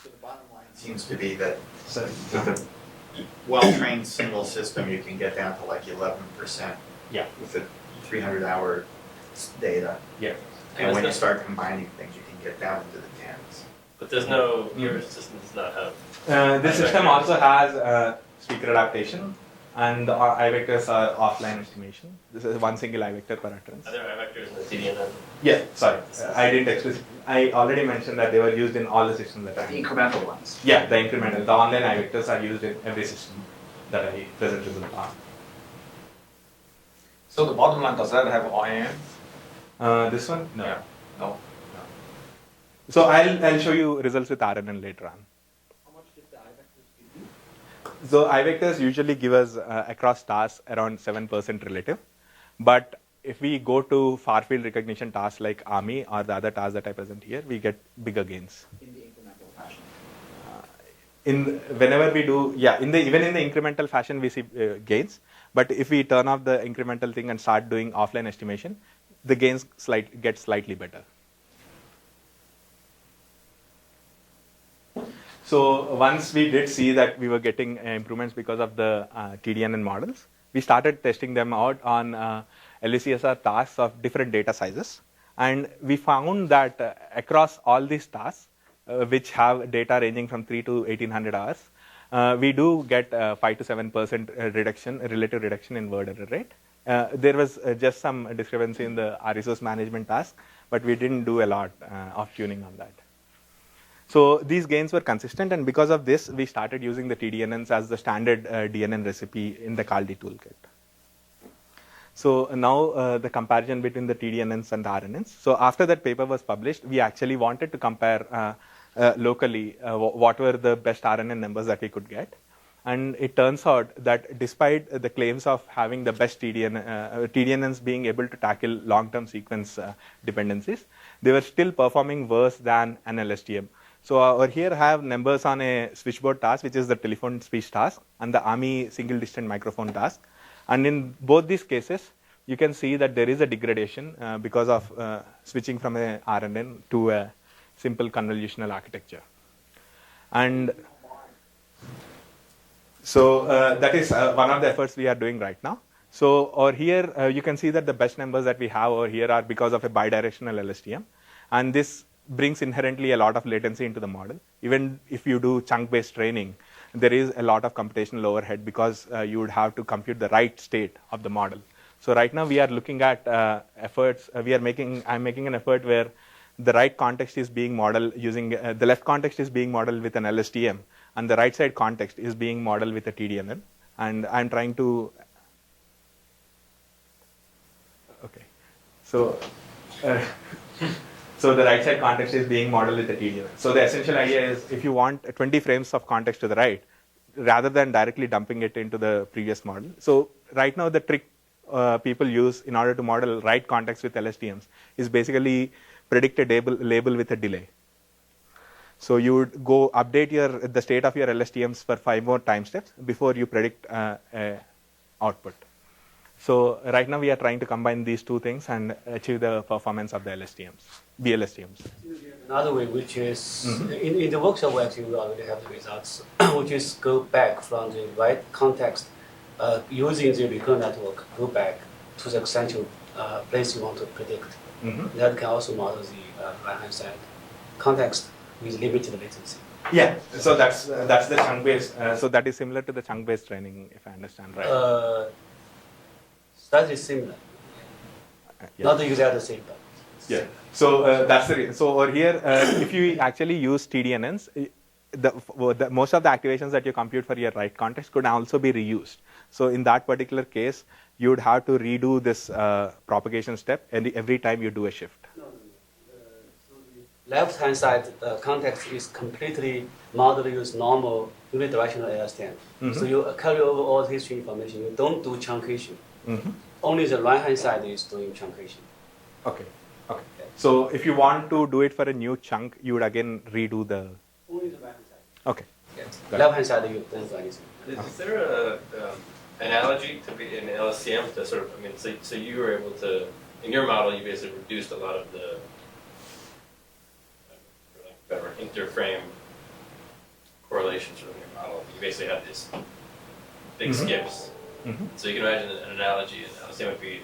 So the bottom line seems to be that with a well-trained single system, you can get down to like 11%. Yeah. With the 300-hour data. Yeah. And when you start combining things, you can get down into the tens. But there's no, your system does not have. This system also has speaker adaptation, and the I-vectors are offline estimation. This is one single I-vector per utterance. Are there I-vectors in the TDNN? Yeah, sorry. I didn't explicitly. I already mentioned that they were used in all the systems that The incremental ones. Yeah, the incremental. The online I-vectors are used in every system that I present result on. So the bottom line, does that have OIM? This one? No. Yeah. No. So I'll show you results with RNN later on. How much did the I-vectors give you? So I-vectors usually give us across stars around 7% relative. But if we go to far field recognition tasks like ARMY or the other tasks that I present here, we get bigger gains. In the incremental fashion. Whenever we do, even in the incremental fashion, we see gains. But if we turn off the incremental thing and start doing offline estimation, the gains get slightly better. So once we did see that we were getting improvements because of the TDNN models, we started testing them out on LUCSR tasks of different data sizes. And we found that across all these tasks, which have data ranging from 3 to 1800 hours, we do get 5 to 7% reduction, relative reduction in word error rate. There was just some discrepancy in the resource management task, but we didn't do a lot of tuning on that. So these gains were consistent, and because of this, we started using the TDNNs as the standard DNN recipe in the CALDI toolkit. So now the comparison between the TDNNs and the RNNs. So after that paper was published, we actually wanted to compare locally what were the best RNN numbers that we could get. And it turns out that despite the claims of having the best TDNNs being able to tackle long-term sequence dependencies, they were still performing worse than an LSTM. So over here I have numbers on a switchboard task, which is the telephone speech task, and the ARMY single distant microphone task. And in both these cases, you can see that there is a degradation because of switching from a RNN to a simple convolutional architecture. And so that is one of the efforts we are doing right now. So over here, you can see that the best numbers that we have over here are because of a bidirectional LSTM. And this brings inherently a lot of latency into the model. Even if you do chunk-based training, there is a lot of computational overhead because you would have to compute the right state of the model. So right now we are looking at efforts. I'm making an effort where the right context is being modeled using the left context is being modeled with an LSTM, and the right side context is being modeled with a TDNN. And I'm trying to. Okay, so. So the right side context is being modeled with the TDNN. So the essential idea is if you want 20 frames of context to the right, rather than directly dumping it into the previous model. So right now the trick people use in order to model right context with LSTMs is basically predict a label with a delay. So you would go update the state of your LSTMs for 5 more time steps before you predict output. So right now we are trying to combine these two things and achieve the performance of the BLSTMs. Another way, which is, in the workshop actually we already have the results, which is go back from the right context, using the recurrent network, go back to the central place you want to predict. That can also model the right-hand side context with limited latency. Yeah, so that's the chunk-based, so that is similar to the chunk-based training, if I understand right. Slightly similar. Yeah. Not exactly the same, but yeah. So that's the reason. So over here, if you actually use TDNNs, most of the activations that you compute for your right context could also be reused. So in that particular case, you would have to redo this propagation step every time you do a shift. No. So the left-hand side context is completely modeled with normal unidirectional LSTM. So you carry over all the history information. You don't do truncation. Only the right-hand side is doing truncation. Okay. So if you want to do it for a new chunk, you would again redo the. Only the right-hand side. Okay. Yeah. Left-hand side you don't do anything. Is there a analogy to be in LSTM to sort of? So you were able to, in your model, you basically reduced a lot of the interframe correlations from your model. You basically have these big skips. So you can imagine an analogy, and LSTM would be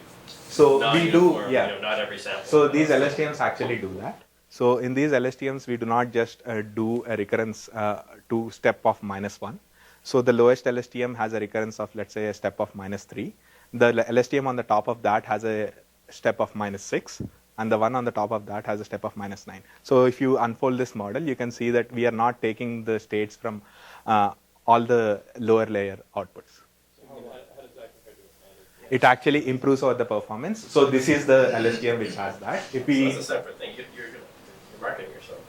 we do, not every sample. So these LSTMs actually do that. So in these LSTMs, we do not just do a recurrence to step of -1. So the lowest LSTM has a recurrence of, let's say, a step of -3. The LSTM on the top of that has a step of -6. And the one on the top of that has a step of -9. So if you unfold this model, you can see that we are not taking the states from all the lower layer outputs. It actually improves over the performance. So this is the LSTM which has that. So that's a separate thing. You're marketing yourself.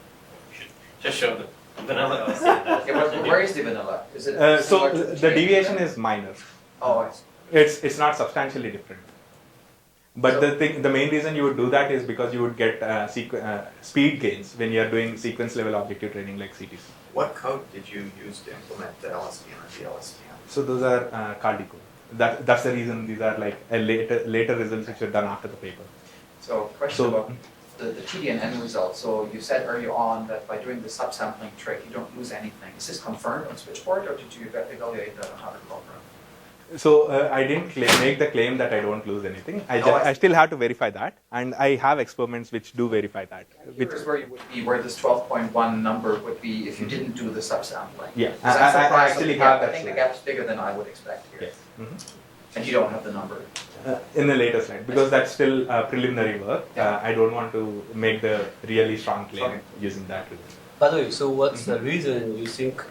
Just show the vanilla LSTM. Yeah, where is the vanilla? Is it So similar to the deviation is minor. Oh, I see. It's not substantially different. But So- the main reason you would do that is because you would get speed gains when you are doing sequence level objective training like CTC. What code did you use to implement the LSTM or the LSTM? So those are Kaldi code. That's the reason these are like later results which were done after the paper. So question So- about the TDNN results. So you said earlier on that by doing the subsampling trick, you don't lose anything. Is this confirmed on Switchboard, or did you evaluate that on other program? So I didn't make the claim that I don't lose anything. I still have to verify that, and I have experiments which do verify that. Here is where you would be, where this 12.1 number would be if you didn't do the subsampling. Yeah, 'Cause I'm surprised I at actually the have gap. I that think the slide. gap's bigger than I would expect here. Yes. And you don't have the number. In the later slide, because that's still preliminary work. Yeah. I don't want to make the really strong claim Okay. using that result. By the way, so what's the reason you think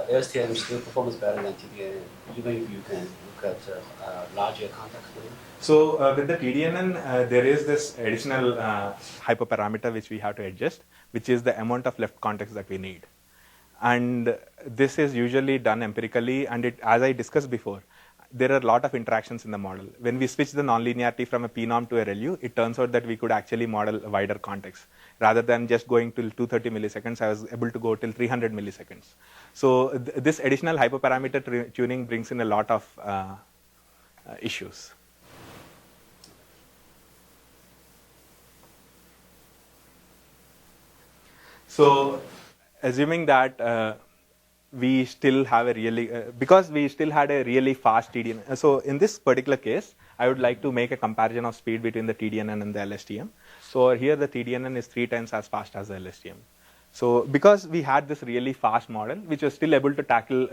LSTM still performs better than TDNN, even if you can look at larger context level? So with the TDNN, there is this additional hyperparameter which we have to adjust, which is the amount of left context that we need. And this is usually done empirically, and as I discussed before, there are a lot of interactions in the model. When we switch the nonlinearity from a p-norm to a ReLU, it turns out that we could actually model a wider context. Rather than just going till 230 milliseconds, I was able to go till 300 milliseconds. So this additional hyperparameter tuning brings in a lot of issues. So assuming that we still have a really, because we still had a really fast TDNN. So in this particular case, I would like to make a comparison of speed between the TDNN and the LSTM. So here the TDNN is 3 times as fast as the LSTM. So because we had this really fast model, which was still able to tackle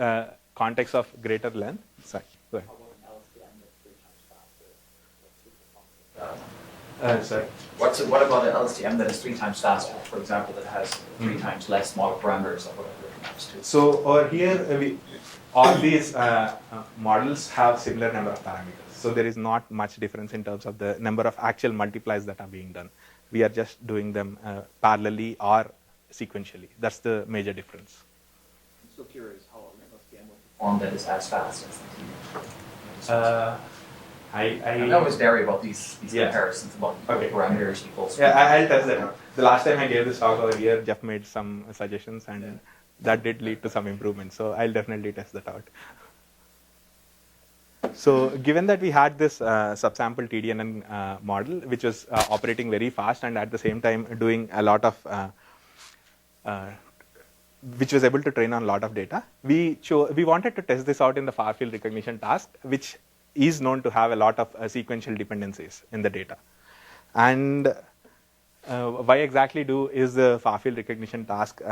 context of greater length. Sorry, go ahead. Sorry. What about the LSTM that is 3 times faster, for example, that has 3 times less model parameters or whatever it maps to? So over here, all these models have similar number of parameters. So there is not much difference in terms of the number of actual multiplies that are being done. We are just doing them parallelly or sequentially. That's the major difference. I'm so curious how an LSTM will perform that is as fast as the TDNN. I always vary about these Yeah. comparisons about Okay. parameters equals. Yeah, I'll test that. The last time I gave this talk over here, Jeff made some suggestions, and that did lead to some improvements. So I'll definitely test that out. So given that we had this subsample TDNN model, which was operating very fast and at the same time doing a lot of, which was able to train on a lot of data, we wanted to test this out in the far field recognition task, which is known to have a lot of sequential dependencies in the data. And why exactly is the far field recognition task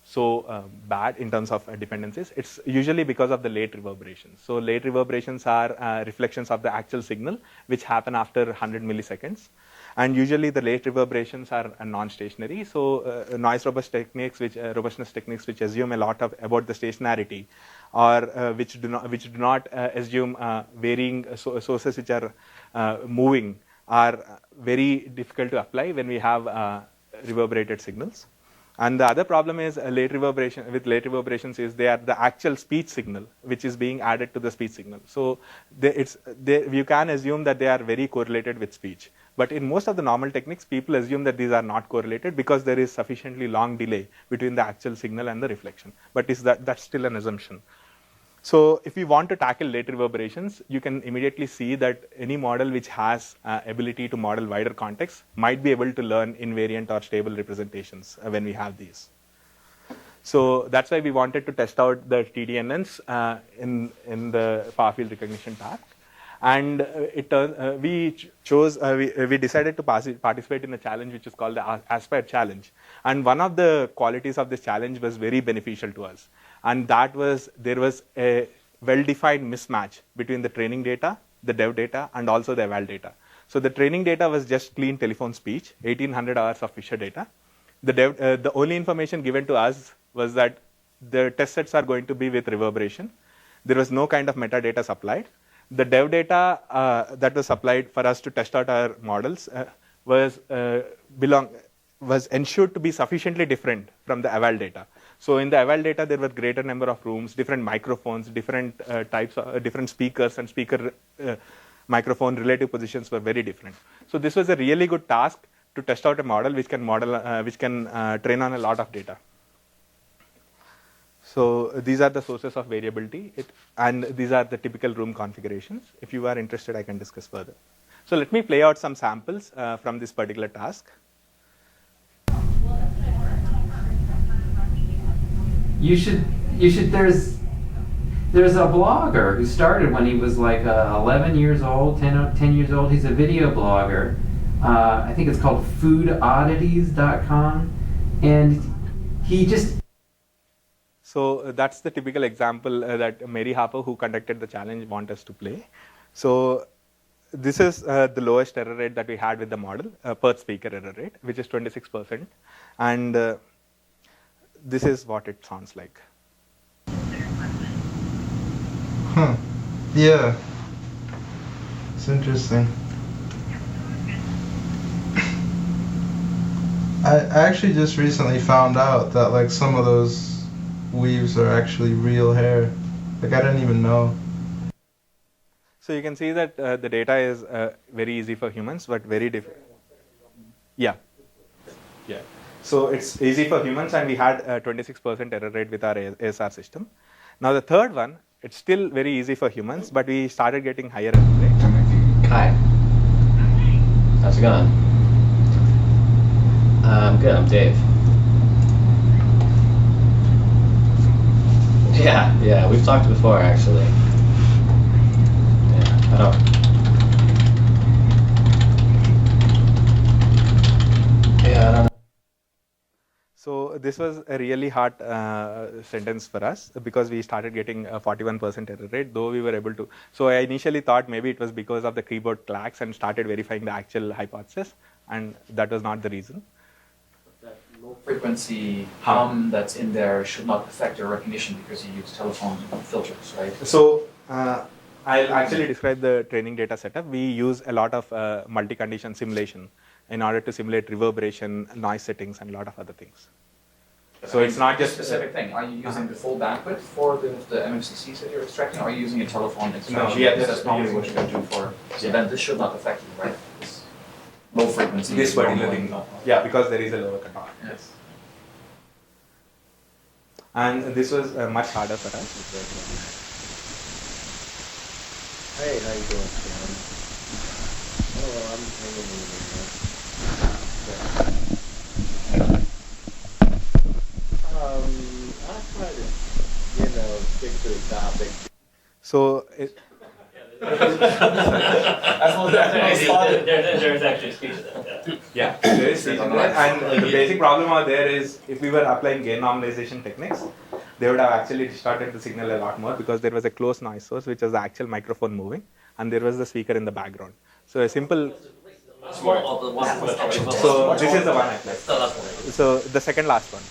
so bad in terms of dependencies? It's usually because of the late reverberations. So late reverberations are reflections of the actual signal, which happen after 100 milliseconds. And usually the late reverberations are non-stationary. So noise robustness techniques which assume a lot about the stationarity, or which do not assume varying sources which are moving, are very difficult to apply when we have reverberated signals. And the other problem is late reverberations is they are the actual speech signal which is being added to the speech signal. So you can assume that they are very correlated with speech. But in most of the normal techniques, people assume that these are not correlated because there is sufficiently long delay between the actual signal and the reflection. But that's still an assumption. So if we want to tackle late reverberations, you can immediately see that any model which has ability to model wider context might be able to learn invariant or stable representations when we have these. So that's why we wanted to test out the TDNNs in the far field recognition task. And we decided to participate in a challenge which is called the Aspire challenge. And one of the qualities of this challenge was very beneficial to us. And that was, there was a well-defined mismatch between the training data, the dev data, and also the eval data. So the training data was just clean telephone speech, 1800 hours of Fisher data. The only information given to us was that the test sets are going to be with reverberation. There was no kind of metadata supplied. The dev data that was supplied for us to test out our models was ensured to be sufficiently different from the eval data. So in the eval data, there were greater number of rooms, different microphones, different types of different speakers, and speaker microphone relative positions were very different. So this was a really good task to test out a model which can train on a lot of data. So these are the sources of variability, and these are the typical room configurations. If you are interested, I can discuss further. So let me play out some samples from this particular task. You should. There's a blogger who started when he was like 11 years old, 10 years old. He's a video blogger. I think it's called foododdities.com, and he just. So that's the typical example that Mary Harper, who conducted the challenge, want us to play. So this is the lowest error rate that we had with the model, per speaker error rate, which is 26%. And this is what it sounds like. Huh. Yeah. It's interesting. I actually just recently found out that like some of those weaves are actually real hair. Like I didn't even know. So you can see that the data is very easy for humans, but very difficult. Yeah. Yeah. So it's easy for humans, and we had a 26% error rate with our ASR system. Now the third one, it's still very easy for humans, but we started getting higher error rate. Hi. How's it going? I'm good, I'm Dave. Yeah, we've talked before actually. Yeah, I don't. Yeah, I don't know. So this was a really hard sentence for us because we started getting a 41% error rate, though we were able to. So I initially thought maybe it was because of the keyboard clacks and started verifying the actual hypothesis, and that was not the reason. That low frequency hum that's in there should not affect your recognition because you use telephone filters, right? So I'll actually describe the training data setup. We use a lot of multi-condition simulation in order to simulate reverberation, noise settings, and a lot of other things. So it's not just a specific thing. Are you using the full bandwidth for the MMCCs that you're extracting, or are you using a telephone extraction? No, yeah, that's normally what you go to for. So then this should not affect you, right? This low frequency. This particular thing, no. Yeah, because there is a lower cutoff. Yes. And this was much harder for us. Hey, how you doing, Sam? Oh, I'm hanging in there. I try to, stick to the topic. So, there's actually speech there. Yeah, there is speech in there. And the basic problem out there is if we were applying gain normalization techniques, they would have actually distorted the signal a lot more because there was a close noise source, which was the actual microphone moving, and there was the speaker in the background. So a simple. So this is the one I played. So the second last one.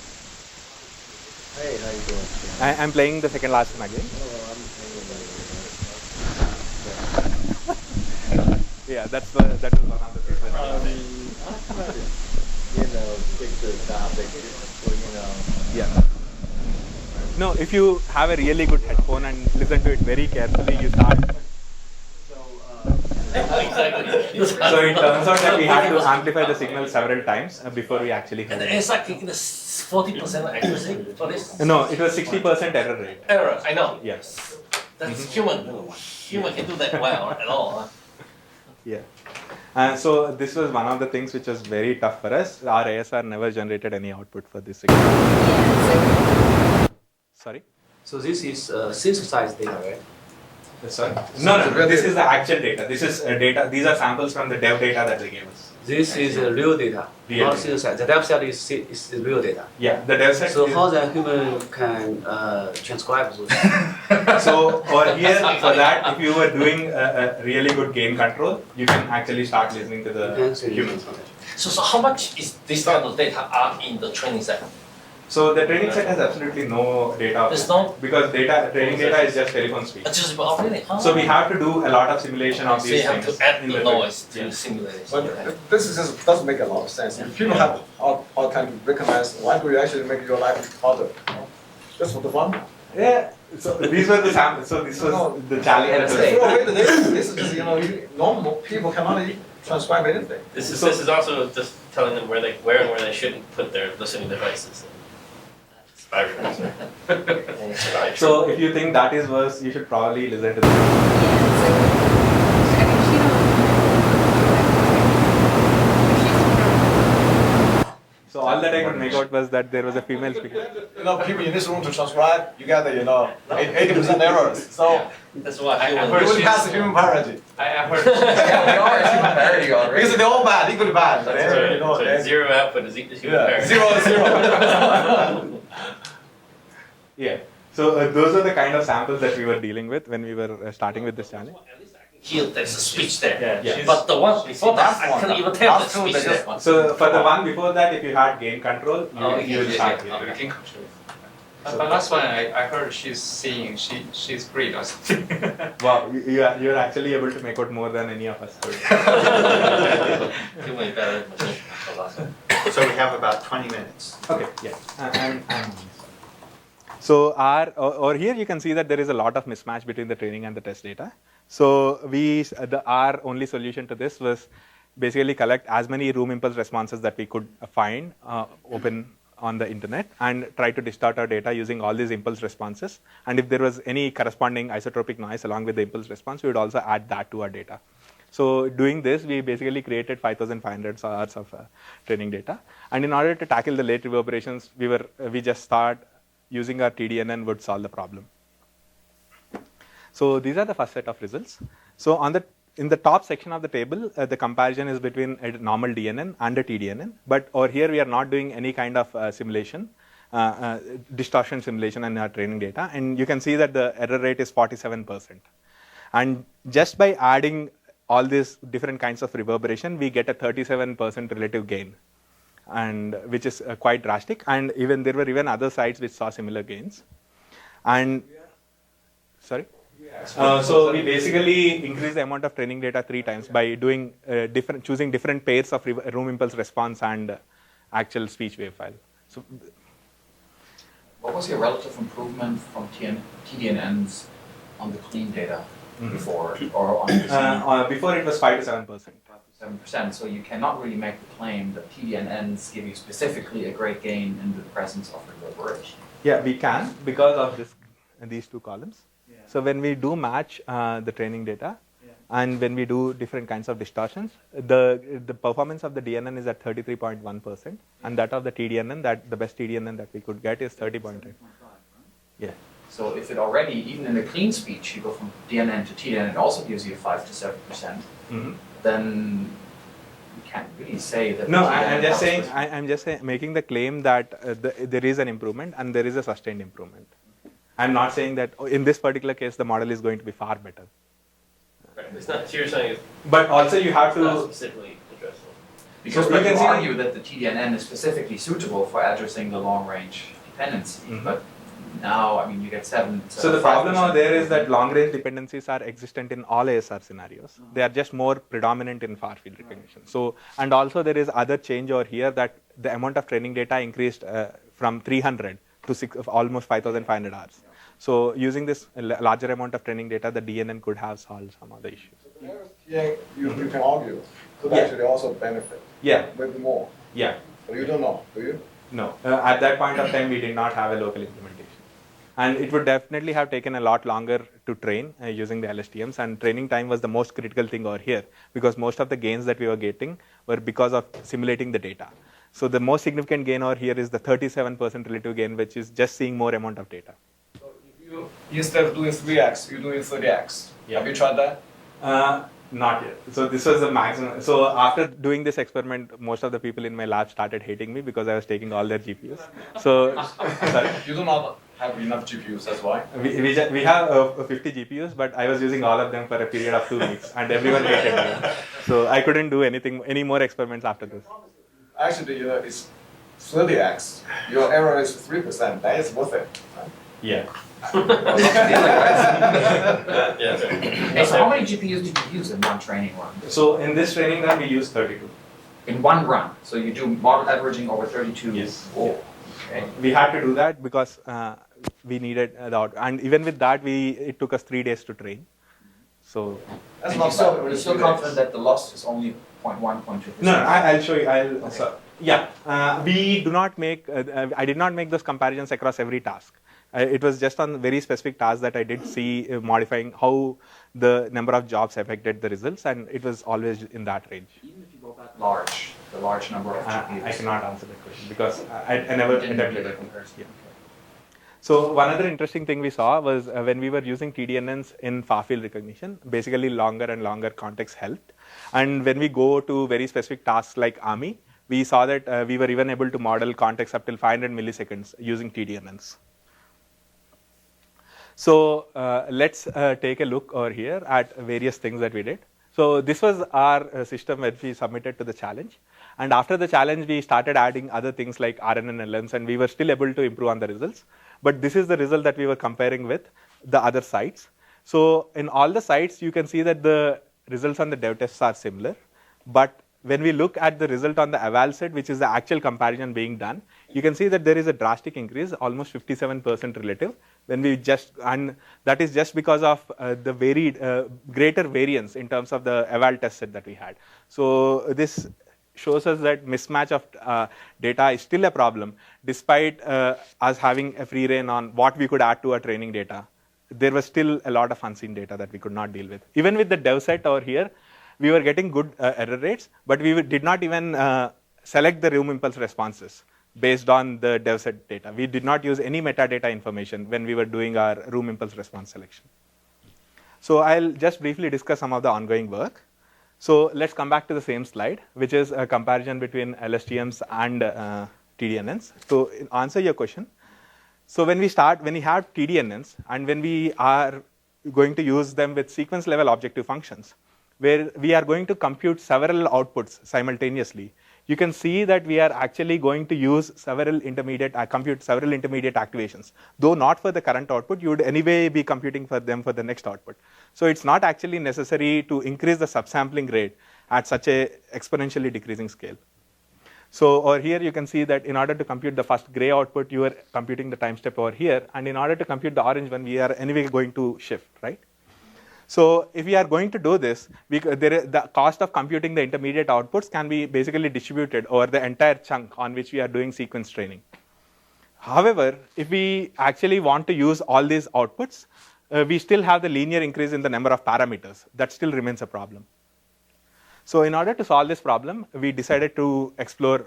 Hey, how you doing? I'm playing the second last one again. Oh, I'm hanging in there. Yeah, that was one of the papers. I try to, stick to the topic, Yeah. No, if you have a really good headphone and listen to it very carefully, you start. So it turns out that we had to amplify the signal several times before we actually heard it. Exactly, the 40% accuracy for this? No, it was 60% error rate. Error, I know. Yes. That's human. Human can do that well at all. Yeah. So this was one of the things which was very tough for us. Our ASR never generated any output for this signal. Sorry? So this is synthesized data, right? Sorry? No, this is the actual data. This is data. These are samples from the dev data that they gave us. This is real data, not synthesized. The dev set is real data. Yeah, the dev set. So how the human can transcribe those? So over here, for that, if you were doing a really good gain control, you can actually start listening to the humans. So how much is this kind of data are in the training set? So the training set has absolutely no data. There's no- because training data is just telephone speech. Just really? So we have to do a lot of simulation of So these you have things. to add in the the noise to Yeah. simulate it. But this is just doesn't make a lot of sense. If people have all kind of recognize, why do you actually make your life harder? Just for the fun? Yeah. So these were the samples. So this was the challenge. Throw away the data. This is just, normal people cannot transcribe anything. This is also just telling them where and where they shouldn't put their listening devices. So if you think that is worse, you should probably listen to this. So all that I could make out was that there was a female speaker. People in this room to transcribe, you get 80% errors. So That's why I you heard wouldn't she's- pass the human parity. I heard. Yeah, they are human parity already. Because they're all bad, equally bad. That's right. So zero output is equal to Yeah, parity. 0 0. Yeah. So those are the kind of samples that we were dealing with when we were starting with this channel. Here, there's a speech there. Yeah. But the one before that, I couldn't even tell the speech there. So for the one before that, if you had gain control, you will start Oh, here. you can control. But last one, I heard she's saying she's great or something. Wow, you're actually able to make out more than any of us could. You may better than the last one. So we have about 20 minutes. Okay, yeah. So or here you can see that there is a lot of mismatch between the training and the test data. So our only solution to this was basically collect as many room impulse responses that we could find open on the internet and try to distort our data using all these impulse responses. And if there was any corresponding isotropic noise along with the impulse response, we would also add that to our data. So doing this, we basically created 5,500 hours of training data. And in order to tackle the late reverberations, we just thought using our TDNN would solve the problem. So these are the first set of results. So in the top section of the table, the comparison is between a normal DNN and a TDNN. But over here, we are not doing any kind of simulation, distortion simulation in our training data. And you can see that the error rate is 47%. And just by adding all these different kinds of reverberation, we get a 37% relative gain, and which is quite drastic. And even there were even other sites which saw similar gains. And sorry. So we basically increase the amount of training data 3 times by doing choosing different pairs of room impulse response and actual speech wave file. So, what was your relative improvement from TDNNs on the clean data before, or on the before it was 5 to 7%. 7%. So you cannot really make the claim that TDNNs give you specifically a great gain in the presence of reverberation. Yeah, we can because of these 2 columns. So when we do match the training data, and when we do different kinds of distortions, the performance of the DNN is at 33.1%, and that of the TDNN, the best TDNN that we could get is 30.8. Yeah. So if it already, even in the clean speech, you go from DNN to TDNN, it also gives you 5 to 7%, then you can't really say that. No, I'm just saying, making the claim that there is an improvement and there is a sustained improvement. I'm not saying that in this particular case the model is going to be far better. Right. It's not, so you're saying but also you have it's not to specifically addressable. Because So you you can can see- argue that the TDNN is specifically suitable for addressing the long range dependency, but now, I mean, you get 7. So the problem out there is that long range dependencies are existent in all ASR scenarios. They are just more predominant in far field recognition. So, and also there is other change over here that the amount of training data increased from 300 to almost 5,500 hours. So using this larger amount of training data, the DNN could have solved some of the issues. Yeah, you can argue. Could actually also benefit. Yeah. Maybe more. Yeah. But you don't know, do you? No. At that point of time, we did not have a local implementation. And it would definitely have taken a lot longer to train using the LSTMs, and training time was the most critical thing over here because most of the gains that we were getting were because of simulating the data. So the most significant gain over here is the 37% relative gain, which is just seeing more amount of data. So if you, instead of doing 3x, you're doing 30x. Yeah. Have you tried that? Not yet. So this was the maximum. So after doing this experiment, most of the people in my lab started hating me because I was taking all their GPUs. So sorry. You do not have enough GPUs, that's why. We have 50 GPUs, but I was using all of them for a period of 2 weeks, and everyone hated me. So I couldn't do any more experiments after this. Actually, it's 30x, your error is 3%, that is worth it. Right? Yeah. Hey, so how many GPUs did you use in one training run? So in this training run, we use 32. In one run? So you do model averaging over 32? Yes. Oh, okay. We had to do that because we needed that, and even with that, it took us 3 days to train. So That's and not bad. you're still confident that the loss is only 0.1, 0.2%? No, I'll show you. Okay. So, yeah, we do not make. I did not make those comparisons across every task. It was just on very specific tasks that I did see modifying how the number of jobs affected the results, and it was always in that range. Even if you go back the large number of GPUs. I cannot answer that question because I never attempted a it. comparison. Yeah. So one other interesting thing we saw was when we were using TDNNs in far-field recognition, basically longer and longer context helped. And when we go to very specific tasks like Army, we saw that we were even able to model context up till 500 milliseconds using TDNNs. So let's take a look over here at various things that we did. So this was our system that we submitted to the challenge. And after the challenge, we started adding other things like RNN-LNs, and we were still able to improve on the results. But this is the result that we were comparing with the other sites. So in all the sites, you can see that the results on the dev tests are similar. But when we look at the result on the eval set, which is the actual comparison being done, you can see that there is a drastic increase, almost 57% relative. When we and that is just because of the greater variance in terms of the eval test set that we had. So this shows us that mismatch of data is still a problem, despite us having a free rein on what we could add to our training data. There was still a lot of unseen data that we could not deal with. Even with the dev set over here, we were getting good error rates, but we did not even select the room impulse responses based on the dev set data. We did not use any metadata information when we were doing our room impulse response selection. So I'll just briefly discuss some of the ongoing work. So let's come back to the same slide, which is a comparison between LSTMs and TDNNs. So to answer your question, so when we have TDNNs and when we are going to use them with sequence level objective functions, where we are going to compute several outputs simultaneously, you can see that we are actually going to use compute several intermediate activations. Though not for the current output, you would anyway be computing for them for the next output. So it's not actually necessary to increase the subsampling rate at such a exponentially decreasing scale. So over here, you can see that in order to compute the first gray output, you are computing the time step over here. And in order to compute the orange one, we are anyway going to shift, right? So if we are going to do this, the cost of computing the intermediate outputs can be basically distributed over the entire chunk on which we are doing sequence training. However, if we actually want to use all these outputs, we still have the linear increase in the number of parameters. That still remains a problem. So in order to solve this problem, we decided to explore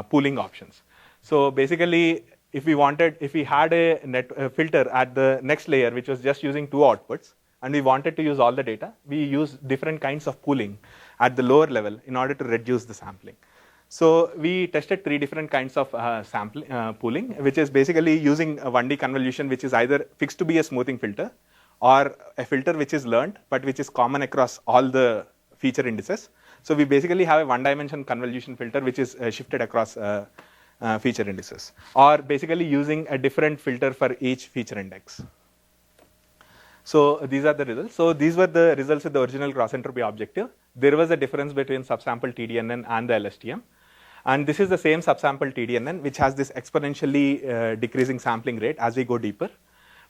pooling options. So basically, if we had a filter at the next layer, which was just using 2 outputs, and we wanted to use all the data, we use different kinds of pooling at the lower level in order to reduce the sampling. So we tested 3 different kinds of pooling, which is basically using a 1D convolution, which is either fixed to be a smoothing filter, or a filter which is learned, but which is common across all the feature indices. So we basically have a 1-dimension convolution filter, which is shifted across feature indices, or basically using a different filter for each feature index. So these are the results. So these were the results with the original cross entropy objective. There was a difference between subsample TDNN and the LSTM. And this is the same subsample TDNN, which has this exponentially decreasing sampling rate as we go deeper.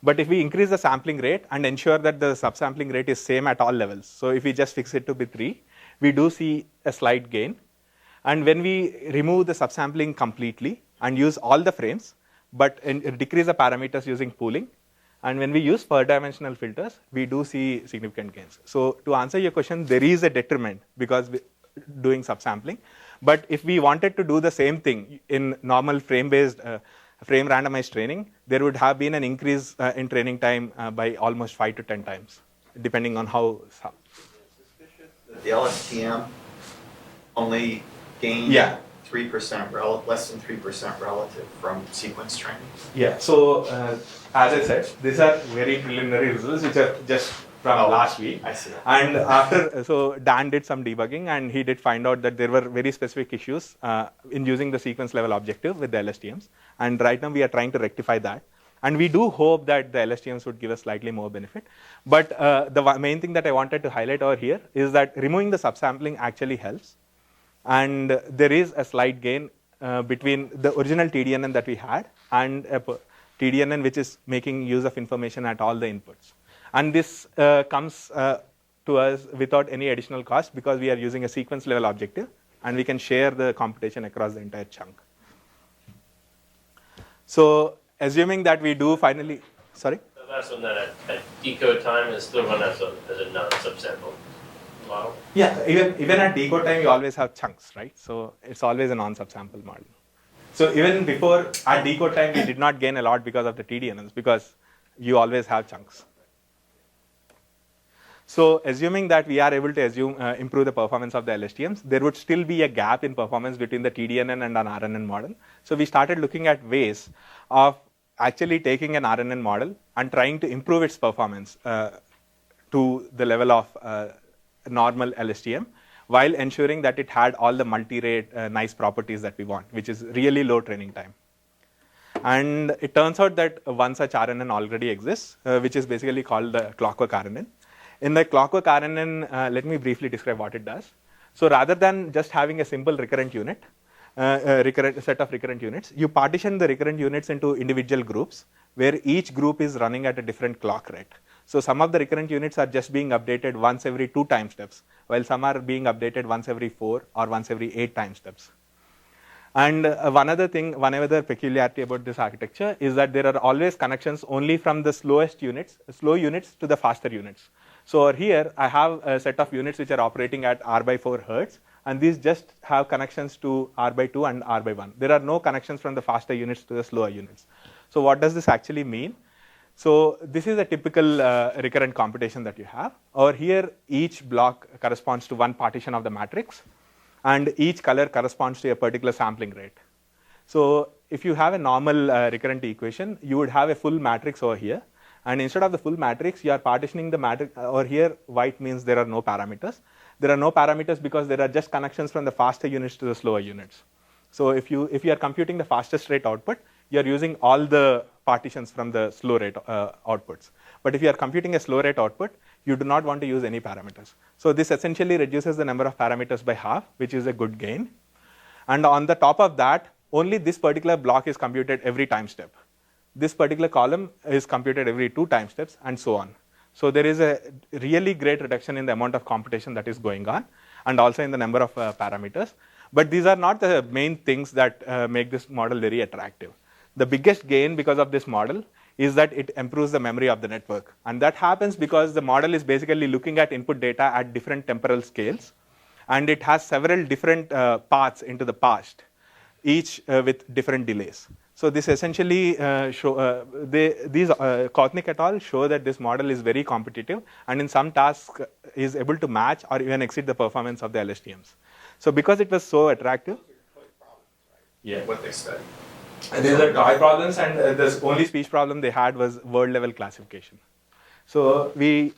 But if we increase the sampling rate and ensure that the subsampling rate is same at all levels, so if we just fix it to be 3, we do see a slight gain. And when we remove the subsampling completely and use all the frames, but decrease the parameters using pooling, and when we use per-dimensional filters, we do see significant gains. So to answer your question, there is a detriment because we're doing subsampling. But if we wanted to do the same thing in normal frame-based, frame randomized training, there would have been an increase in training time by almost 5 to 10 times, depending on how. The LSTM only gained 3% less than 3% relative from sequence training. Yeah. So as I said, these are very preliminary results which are just from last week. I see. And so Dan did some debugging, and he did find out that there were very specific issues in using the sequence level objective with the LSTMs. And right now we are trying to rectify that. And we do hope that the LSTMs would give us slightly more benefit. But the main thing that I wanted to highlight over here is that removing the subsampling actually helps. And there is a slight gain between the original TDNN that we had and a TDNN which is making use of information at all the inputs. And this comes to us without any additional cost because we are using a sequence level objective and we can share the computation across the entire chunk. So assuming that we do finally, sorry? The last one that at decode time is still run as a non-subsample model? Yeah, even at decode time you always have chunks, right? So it's always a non-subsample model. So even before at decode time we did not gain a lot because of the TDNNs because you always have chunks. So assuming that we are able to improve the performance of the LSTMs, there would still be a gap in performance between the TDNN and an RNN model. So we started looking at ways of actually taking an RNN model and trying to improve its performance to the level of normal LSTM while ensuring that it had all the multi-rate nice properties that we want, which is really low training time. And it turns out that one such RNN already exists, which is basically called the Clockwork RNN. In the Clockwork RNN, let me briefly describe what it does. So rather than just having a simple recurrent unit, set of recurrent units, you partition the recurrent units into individual groups where each group is running at a different clock rate. So some of the recurrent units are just being updated once every 2 time steps, while some are being updated once every 4 or once every 8 time steps. And one other peculiarity about this architecture is that there are always connections only from the slow units to the faster units. So here I have a set of units which are operating at R by 4 Hertz, and these just have connections to R by 2 and R by 1. There are no connections from the faster units to the slower units. So what does this actually mean? So this is a typical recurrent computation that you have. Over here, each block corresponds to one partition of the matrix, and each color corresponds to a particular sampling rate. So if you have a normal recurrent equation, you would have a full matrix over here. And instead of the full matrix, you are partitioning the matrix. Over here, white means there are no parameters. There are no parameters because there are just connections from the faster units to the slower units. So if you are computing the fastest rate output, you are using all the partitions from the slow rate outputs. But if you are computing a slow rate output, you do not want to use any parameters. So this essentially reduces the number of parameters by half, which is a good gain. And on the top of that, only this particular block is computed every time step. This particular column is computed every 2 time steps, and so on. So there is a really great reduction in the amount of computation that is going on, and also in the number of parameters. But these are not the main things that make this model very attractive. The biggest gain because of this model is that it improves the memory of the network. And that happens because the model is basically looking at input data at different temporal scales, and it has several different paths into the past, each with different delays. So this essentially Kotnik et al. Show that this model is very competitive and in some tasks is able to match or even exceed the performance of the LSTMs. So because it was so attractive, what they study. These are toy problems, and the only speech problem they had was word level classification. So we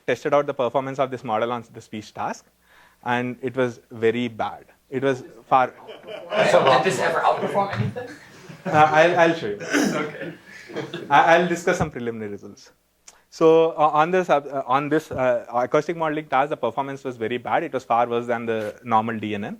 tested out the performance of this model on the speech task, and it was very bad. It was far. So did this ever outperform anything? I'll show you. Okay. I'll discuss some preliminary results. So on this acoustic modeling task, the performance was very bad. It was far worse than the normal DNN.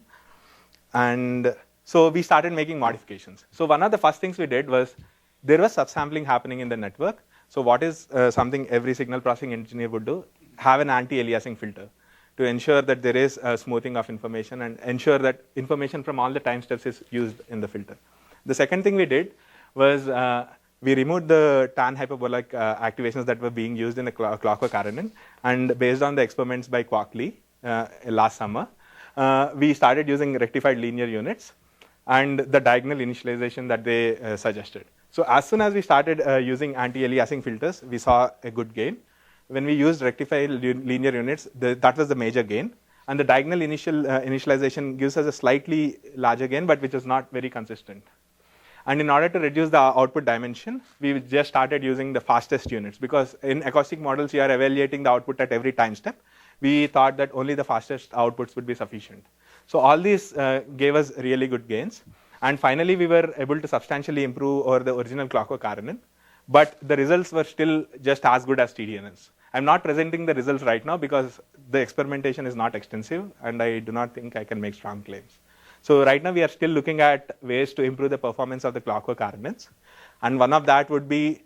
And so we started making modifications. So one of the first things we did was there was subsampling happening in the network. So what is something every signal processing engineer would do? Have an anti-aliasing filter to ensure that there is a smoothing of information and ensure that information from all the time steps is used in the filter. The second thing we did was we removed the tan hyperbolic activations that were being used in the Clockwork RNN, and based on the experiments by Kwok Lee last summer, we started using rectified linear units and the diagonal initialization that they suggested. So as soon as we started using anti-aliasing filters, we saw a good gain. When we used rectified linear units, that was the major gain. And the diagonal initialization gives us a slightly larger gain, but which is not very consistent. And in order to reduce the output dimension, we just started using the fastest units, because in acoustic models, you are evaluating the output at every time step. We thought that only the fastest outputs would be sufficient. So all these gave us really good gains. And finally, we were able to substantially improve over the original Clockwork RNN. But the results were still just as good as TDNNs. I'm not presenting the results right now because the experimentation is not extensive, and I do not think I can make strong claims. So right now we are still looking at ways to improve the performance of the Clockwork RNNs. And one of that would be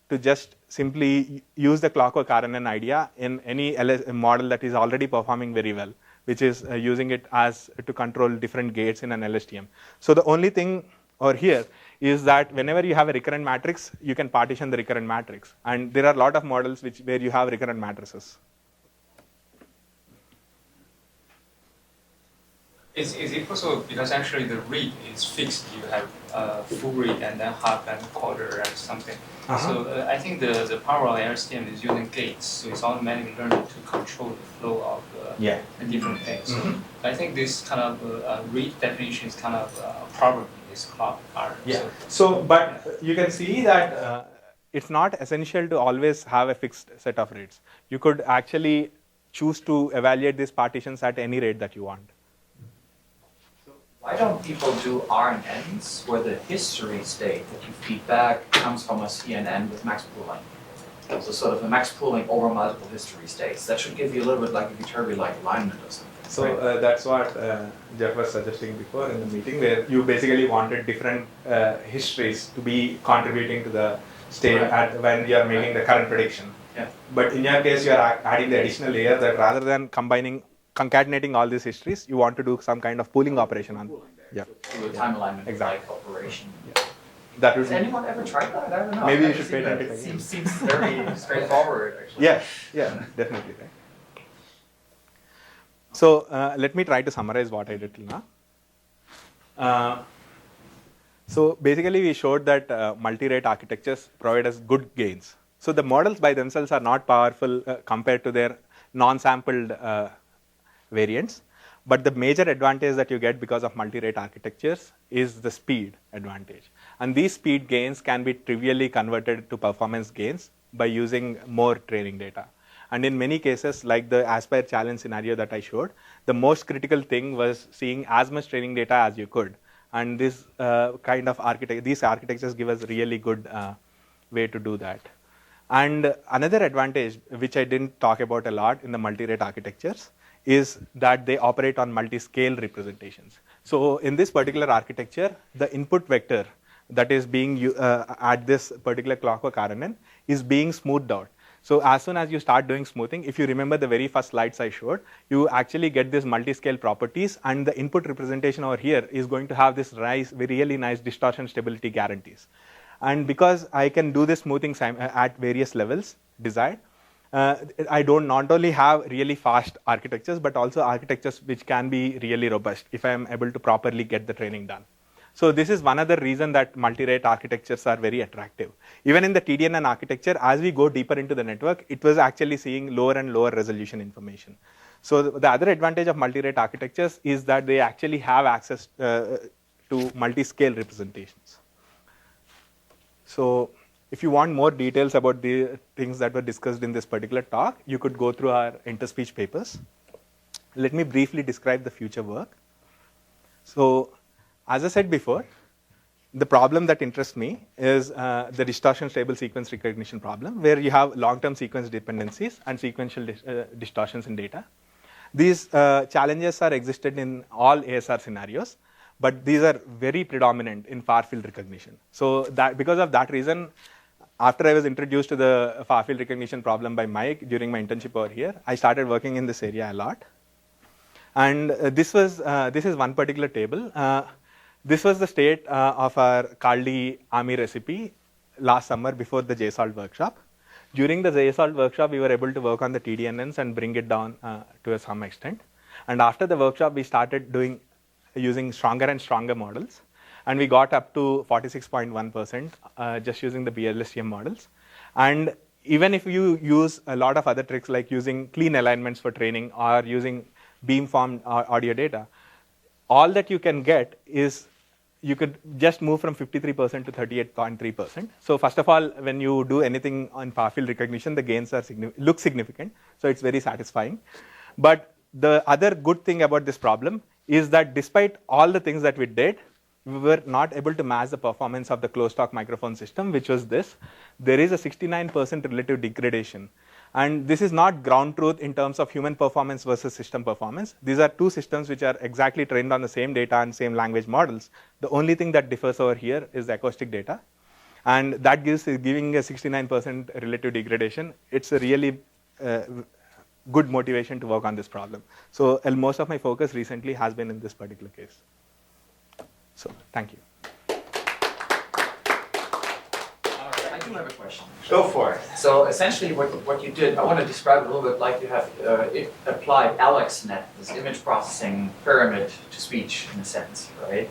to just simply use the Clockwork RNN idea in any model that is already performing very well, which is using it as to control different gates in an LSTM. So the only thing over here is that whenever you have a recurrent matrix, you can partition the recurrent matrix. And there are a lot of models where you have recurrent matrices. Is it possible, because actually the read is fixed, you have full read and then half and quarter and something. So I think the power of LSTM is using gates, so it's automatically learning to control the flow of the different things. So I think this kind of read definition is kind of a problem in this clock part. But you can see that it's not essential to always have a fixed set of rates. You could actually choose to evaluate these partitions at any rate that you want. Why don't people do RNNs where the history state that you feed back comes from a CNN with max pooling? So sort of a max pooling over multiple history states. That should give you a little bit like a Viterbi-like alignment or something. So that's what Jeff was suggesting before in the meeting, where you basically wanted different histories to be contributing to the state when you are making the current prediction. But in your case, you are adding the additional layer that rather than concatenating all these histories, you want to do some kind of pooling operation on. Time alignment exactly. operation. That would Has anyone ever tried that? I don't know. Maybe you should patent it again. Seems very straightforward, actually. Yeah, definitely. Right. So let me try to summarize what I did till now. So basically, we showed that multi-rate architectures provide us good gains. So the models by themselves are not powerful compared to their non-sampled variants, but the major advantage that you get because of multi-rate architectures is the speed advantage. And these speed gains can be trivially converted to performance gains by using more training data. And in many cases, like the Aspire challenge scenario that I showed, the most critical thing was seeing as much training data as you could. And this kind of these architectures give us really good way to do that. And another advantage, which I didn't talk about a lot in the multi-rate architectures, is that they operate on multi-scale representations. So in this particular architecture, the input vector that is being at this particular Clockwork RNN is being smoothed out. So as soon as you start doing smoothing, if you remember the very first slides I showed, you actually get these multi-scale properties, and the input representation over here is going to have this really nice distortion stability guarantees. And because I can do this smoothing at various levels desired, I don't not only have really fast architectures, but also architectures which can be really robust if I am able to properly get the training done. So this is one other reason that multi-rate architectures are very attractive. Even in the TDNN architecture, as we go deeper into the network, it was actually seeing lower and lower resolution information. So the other advantage of multi-rate architectures is that they actually have access to multi-scale representations. So if you want more details about the things that were discussed in this particular talk, you could go through our interspeech papers. Let me briefly describe the future work. So as I said before, the problem that interests me is the distortion stable sequence recognition problem, where you have long-term sequence dependencies and sequential distortions in data. These challenges are existed in all ASR scenarios, but these are very predominant in far field recognition. So that because of that reason, after I was introduced to the far field recognition problem by Mike during my internship over here, I started working in this area a lot. And this is one particular table. This was the state of our Kaldi Army recipe last summer before the JSOLT workshop. During the JSOLT workshop, we were able to work on the TDNNs and bring it down to some extent. And after the workshop, we started using stronger and stronger models. And we got up to 46.1% just using the BLSTM models. And even if you use a lot of other tricks like using clean alignments for training or using beamformed audio data, all that you can get is you could just move from 53% to 38.3%. So first of all, when you do anything on far field recognition, the gains are look significant. So it's very satisfying. But the other good thing about this problem is that despite all the things that we did, we were not able to match the performance of the closed-talk microphone system, which was this. There is a 69% relative degradation. And this is not ground truth in terms of human performance versus system performance. These are two systems which are exactly trained on the same data and same language models. The only thing that differs over here is the acoustic data. And that giving a 69% relative degradation. It's a really good motivation to work on this problem. So most of my focus recently has been in this particular case. So thank you. I do have a question. Go for it. So essentially what you did, I want to describe it a little bit like you have applied AlexNet, this image processing pyramid to speech in a sense, right?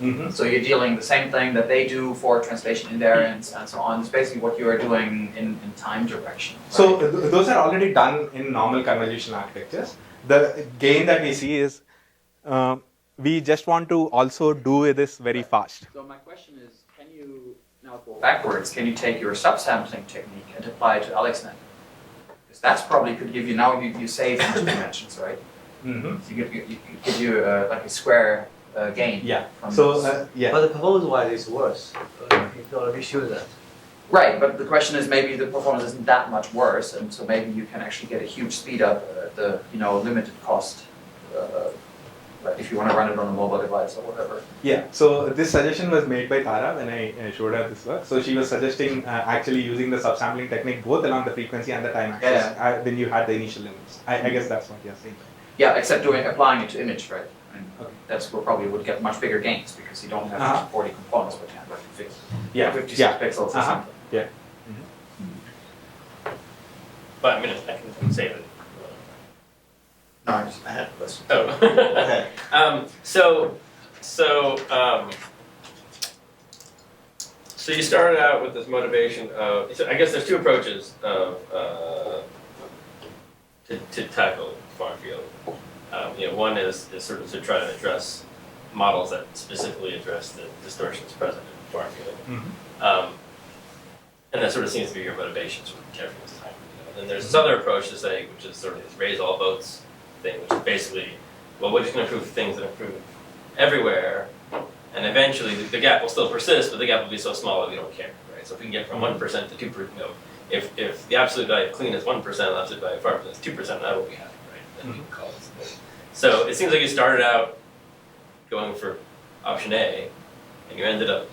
Mm-hmm. So you're dealing the same thing that they do for translation invariants and so on. It's basically what you are doing in time direction. Right? So those are already done in normal convolutional architectures. The gain that we see is we just want to also do this very fast. So my question is, can you now go backwards? Can you take your subsampling technique and apply it to AlexNet? Because that's probably could give you, now you save 2 dimensions, right? Mm-hmm. So you could give you like a square gain. Yeah. Yeah. But the performance-wise is worse. You can already show that. Right, but the question is maybe the performance isn't that much worse, and so maybe you can actually get a huge speed up at the limited cost. If you want to run it on a mobile device or whatever. Yeah, so this suggestion was made by Tara when I showed her this work. So she was suggesting actually using the subsampling technique both along the frequency and the time axis when you had the initial limits. I guess that's what you're saying. Yeah, except applying it to image, right? And that's where probably would get much bigger gains because you don't have 40 components but you have like 56 pixels or something. Yeah. But I mean, I can save it. No, I had a question. Oh. Okay. So you started out with this motivation of, so I guess there's 2 approaches of to tackle far field. One is sort of to try to address models that specifically address the distortions present in far field. Mm-hmm. And that sort of seems to be your motivation sort of carefully this time. And then there's this other approach to say, which is sort of this raise all boats thing, which is basically, well, we're just going to improve things that improve everywhere, and eventually the gap will still persist, but the gap will be so small that we don't care, right? So if we can get from 1% to 2%, if the absolute value of clean is 1%, the absolute value of far field is 2%, that will be happy, right? Then we can call it. So it seems like you started out going for option A, and you ended up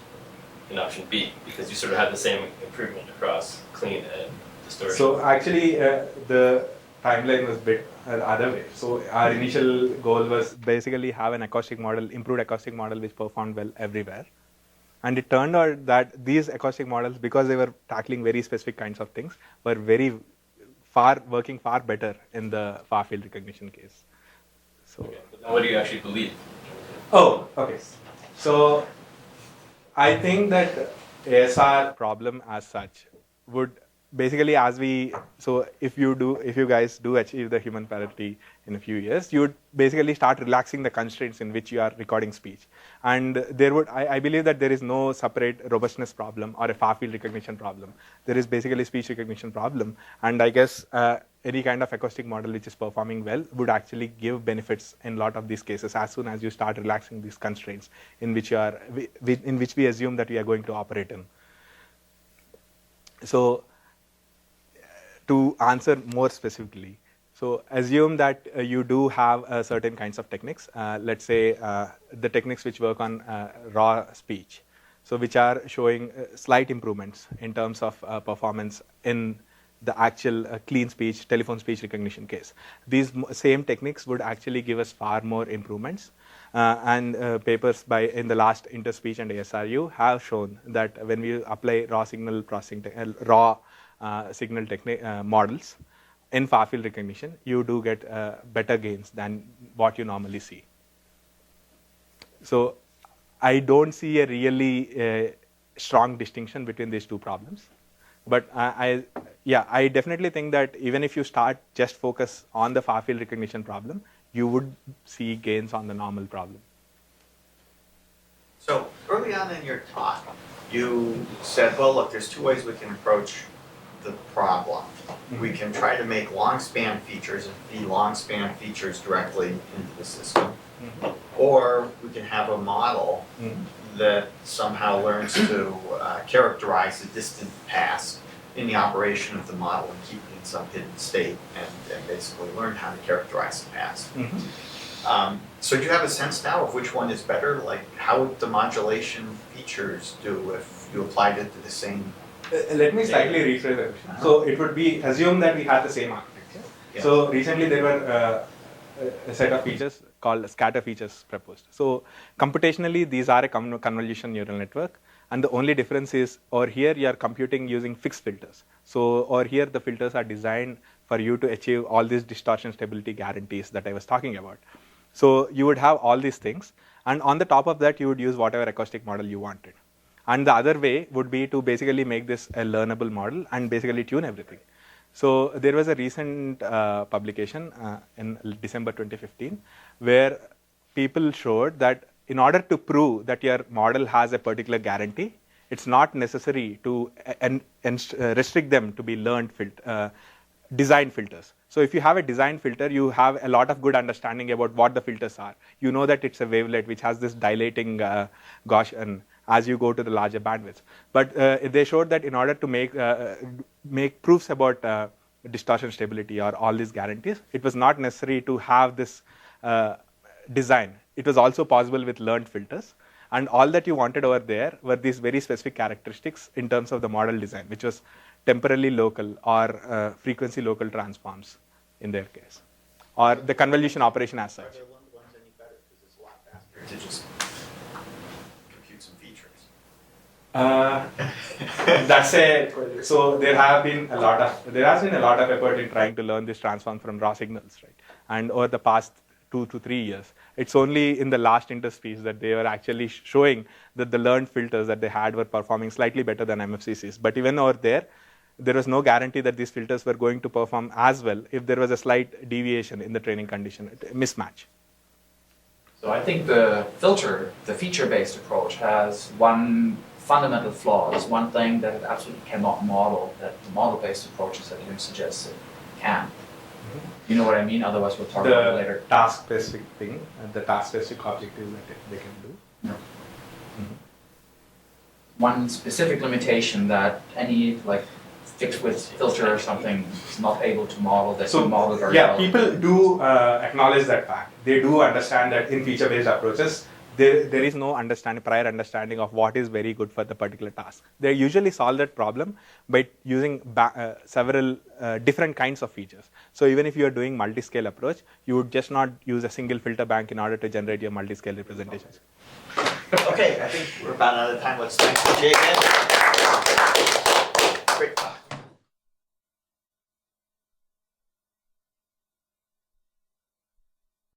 in option B because you sort of had the same improvement across clean and distortion. So actually, the timeline was a bit other way. So our initial goal was basically have an acoustic model, improved acoustic model which performed well everywhere. And it turned out that these acoustic models, because they were tackling very specific kinds of things, were working far better in the far field recognition case. So, but what do you actually believe? Oh, okay. So I think that ASR problem as such would basically if you guys do achieve the human parity in a few years, you would basically start relaxing the constraints in which you are recording speech. And I believe that there is no separate robustness problem or a far field recognition problem. There is basically speech recognition problem. And I guess any kind of acoustic model which is performing well would actually give benefits in a lot of these cases as soon as you start relaxing these constraints in which we assume that we are going to operate in. So to answer more specifically, so assume that you do have certain kinds of techniques. Let's say the techniques which work on raw speech, so which are showing slight improvements in terms of performance in the actual clean speech, telephone speech recognition case. These same techniques would actually give us far more improvements. And papers in the last Interspeech and ASRU have shown that when we apply raw signal processing, signal models in far field recognition, you do get better gains than what you normally see. So I don't see a really strong distinction between these 2 problems. But I definitely think that even if you start just focus on the far field recognition problem, you would see gains on the normal problem. So early on in your talk, you said, well, look, there's two ways we can approach the problem. We can try to make long span features and feed long span features directly into the system. Or we can have a model that somehow learns to characterize the distant past in the operation of the model and keep it in some hidden state and basically learn how to characterize the past. So do you have a sense now of which one is better? Like how would the modulation features do if you applied it to the same? Let me slightly rephrase the question. So it would be, assume that we had the same architecture. Yeah. So recently there were a set of features called scatter features proposed. So computationally these are a convolution neural network, and the only difference is over here you are computing using fixed filters. So over here the filters are designed for you to achieve all these distortion stability guarantees that I was talking about. So you would have all these things, and on the top of that you would use whatever acoustic model you wanted. And the other way would be to basically make this a learnable model and basically tune everything. So there was a recent publication in December 2015 where people showed that in order to prove that your model has a particular guarantee, it's not necessary to restrict them to be learned design filters. So if you have a design filter, you have a lot of good understanding about what the filters are. You know that it's a wavelet which has this dilating Gaussian as you go to the larger bandwidths. But they showed that in order to make proofs about distortion stability or all these guarantees, it was not necessary to have this design. It was also possible with learned filters. And all that you wanted over there were these very specific characteristics in terms of the model design, which was temporally local or frequency local transforms in their case, or the convolution operation as such. Are the ones any better because it's a lot faster to just compute some features? So there has been a lot of effort in trying to learn this transform from raw signals, right? And over the past 2 to 3 years, it's only in the last interspiece that they were actually showing that the learned filters that they had were performing slightly better than MFCCs. But even over there was no guarantee that these filters were going to perform as well if there was a slight deviation in the training condition, a mismatch. So I think the feature-based approach has one fundamental flaw. It's one thing that it absolutely cannot model, that the model-based approaches that you suggest it can. You know what I mean? Otherwise we'll talk about it later. The task-specific thing, the task-specific objectives that they can do. No. One specific limitation that any fixed width filter or something is not able to model that you model very well. People do acknowledge that fact. They do understand that in feature-based approaches, there is no prior understanding of what is very good for the particular task. They usually solve that problem by using several different kinds of features. So even if you are doing multi-scale approach, you would just not use a single filter bank in order to generate your multi-scale representations. Okay, I think we're about out of time. Let's thank Jay again. Great talk.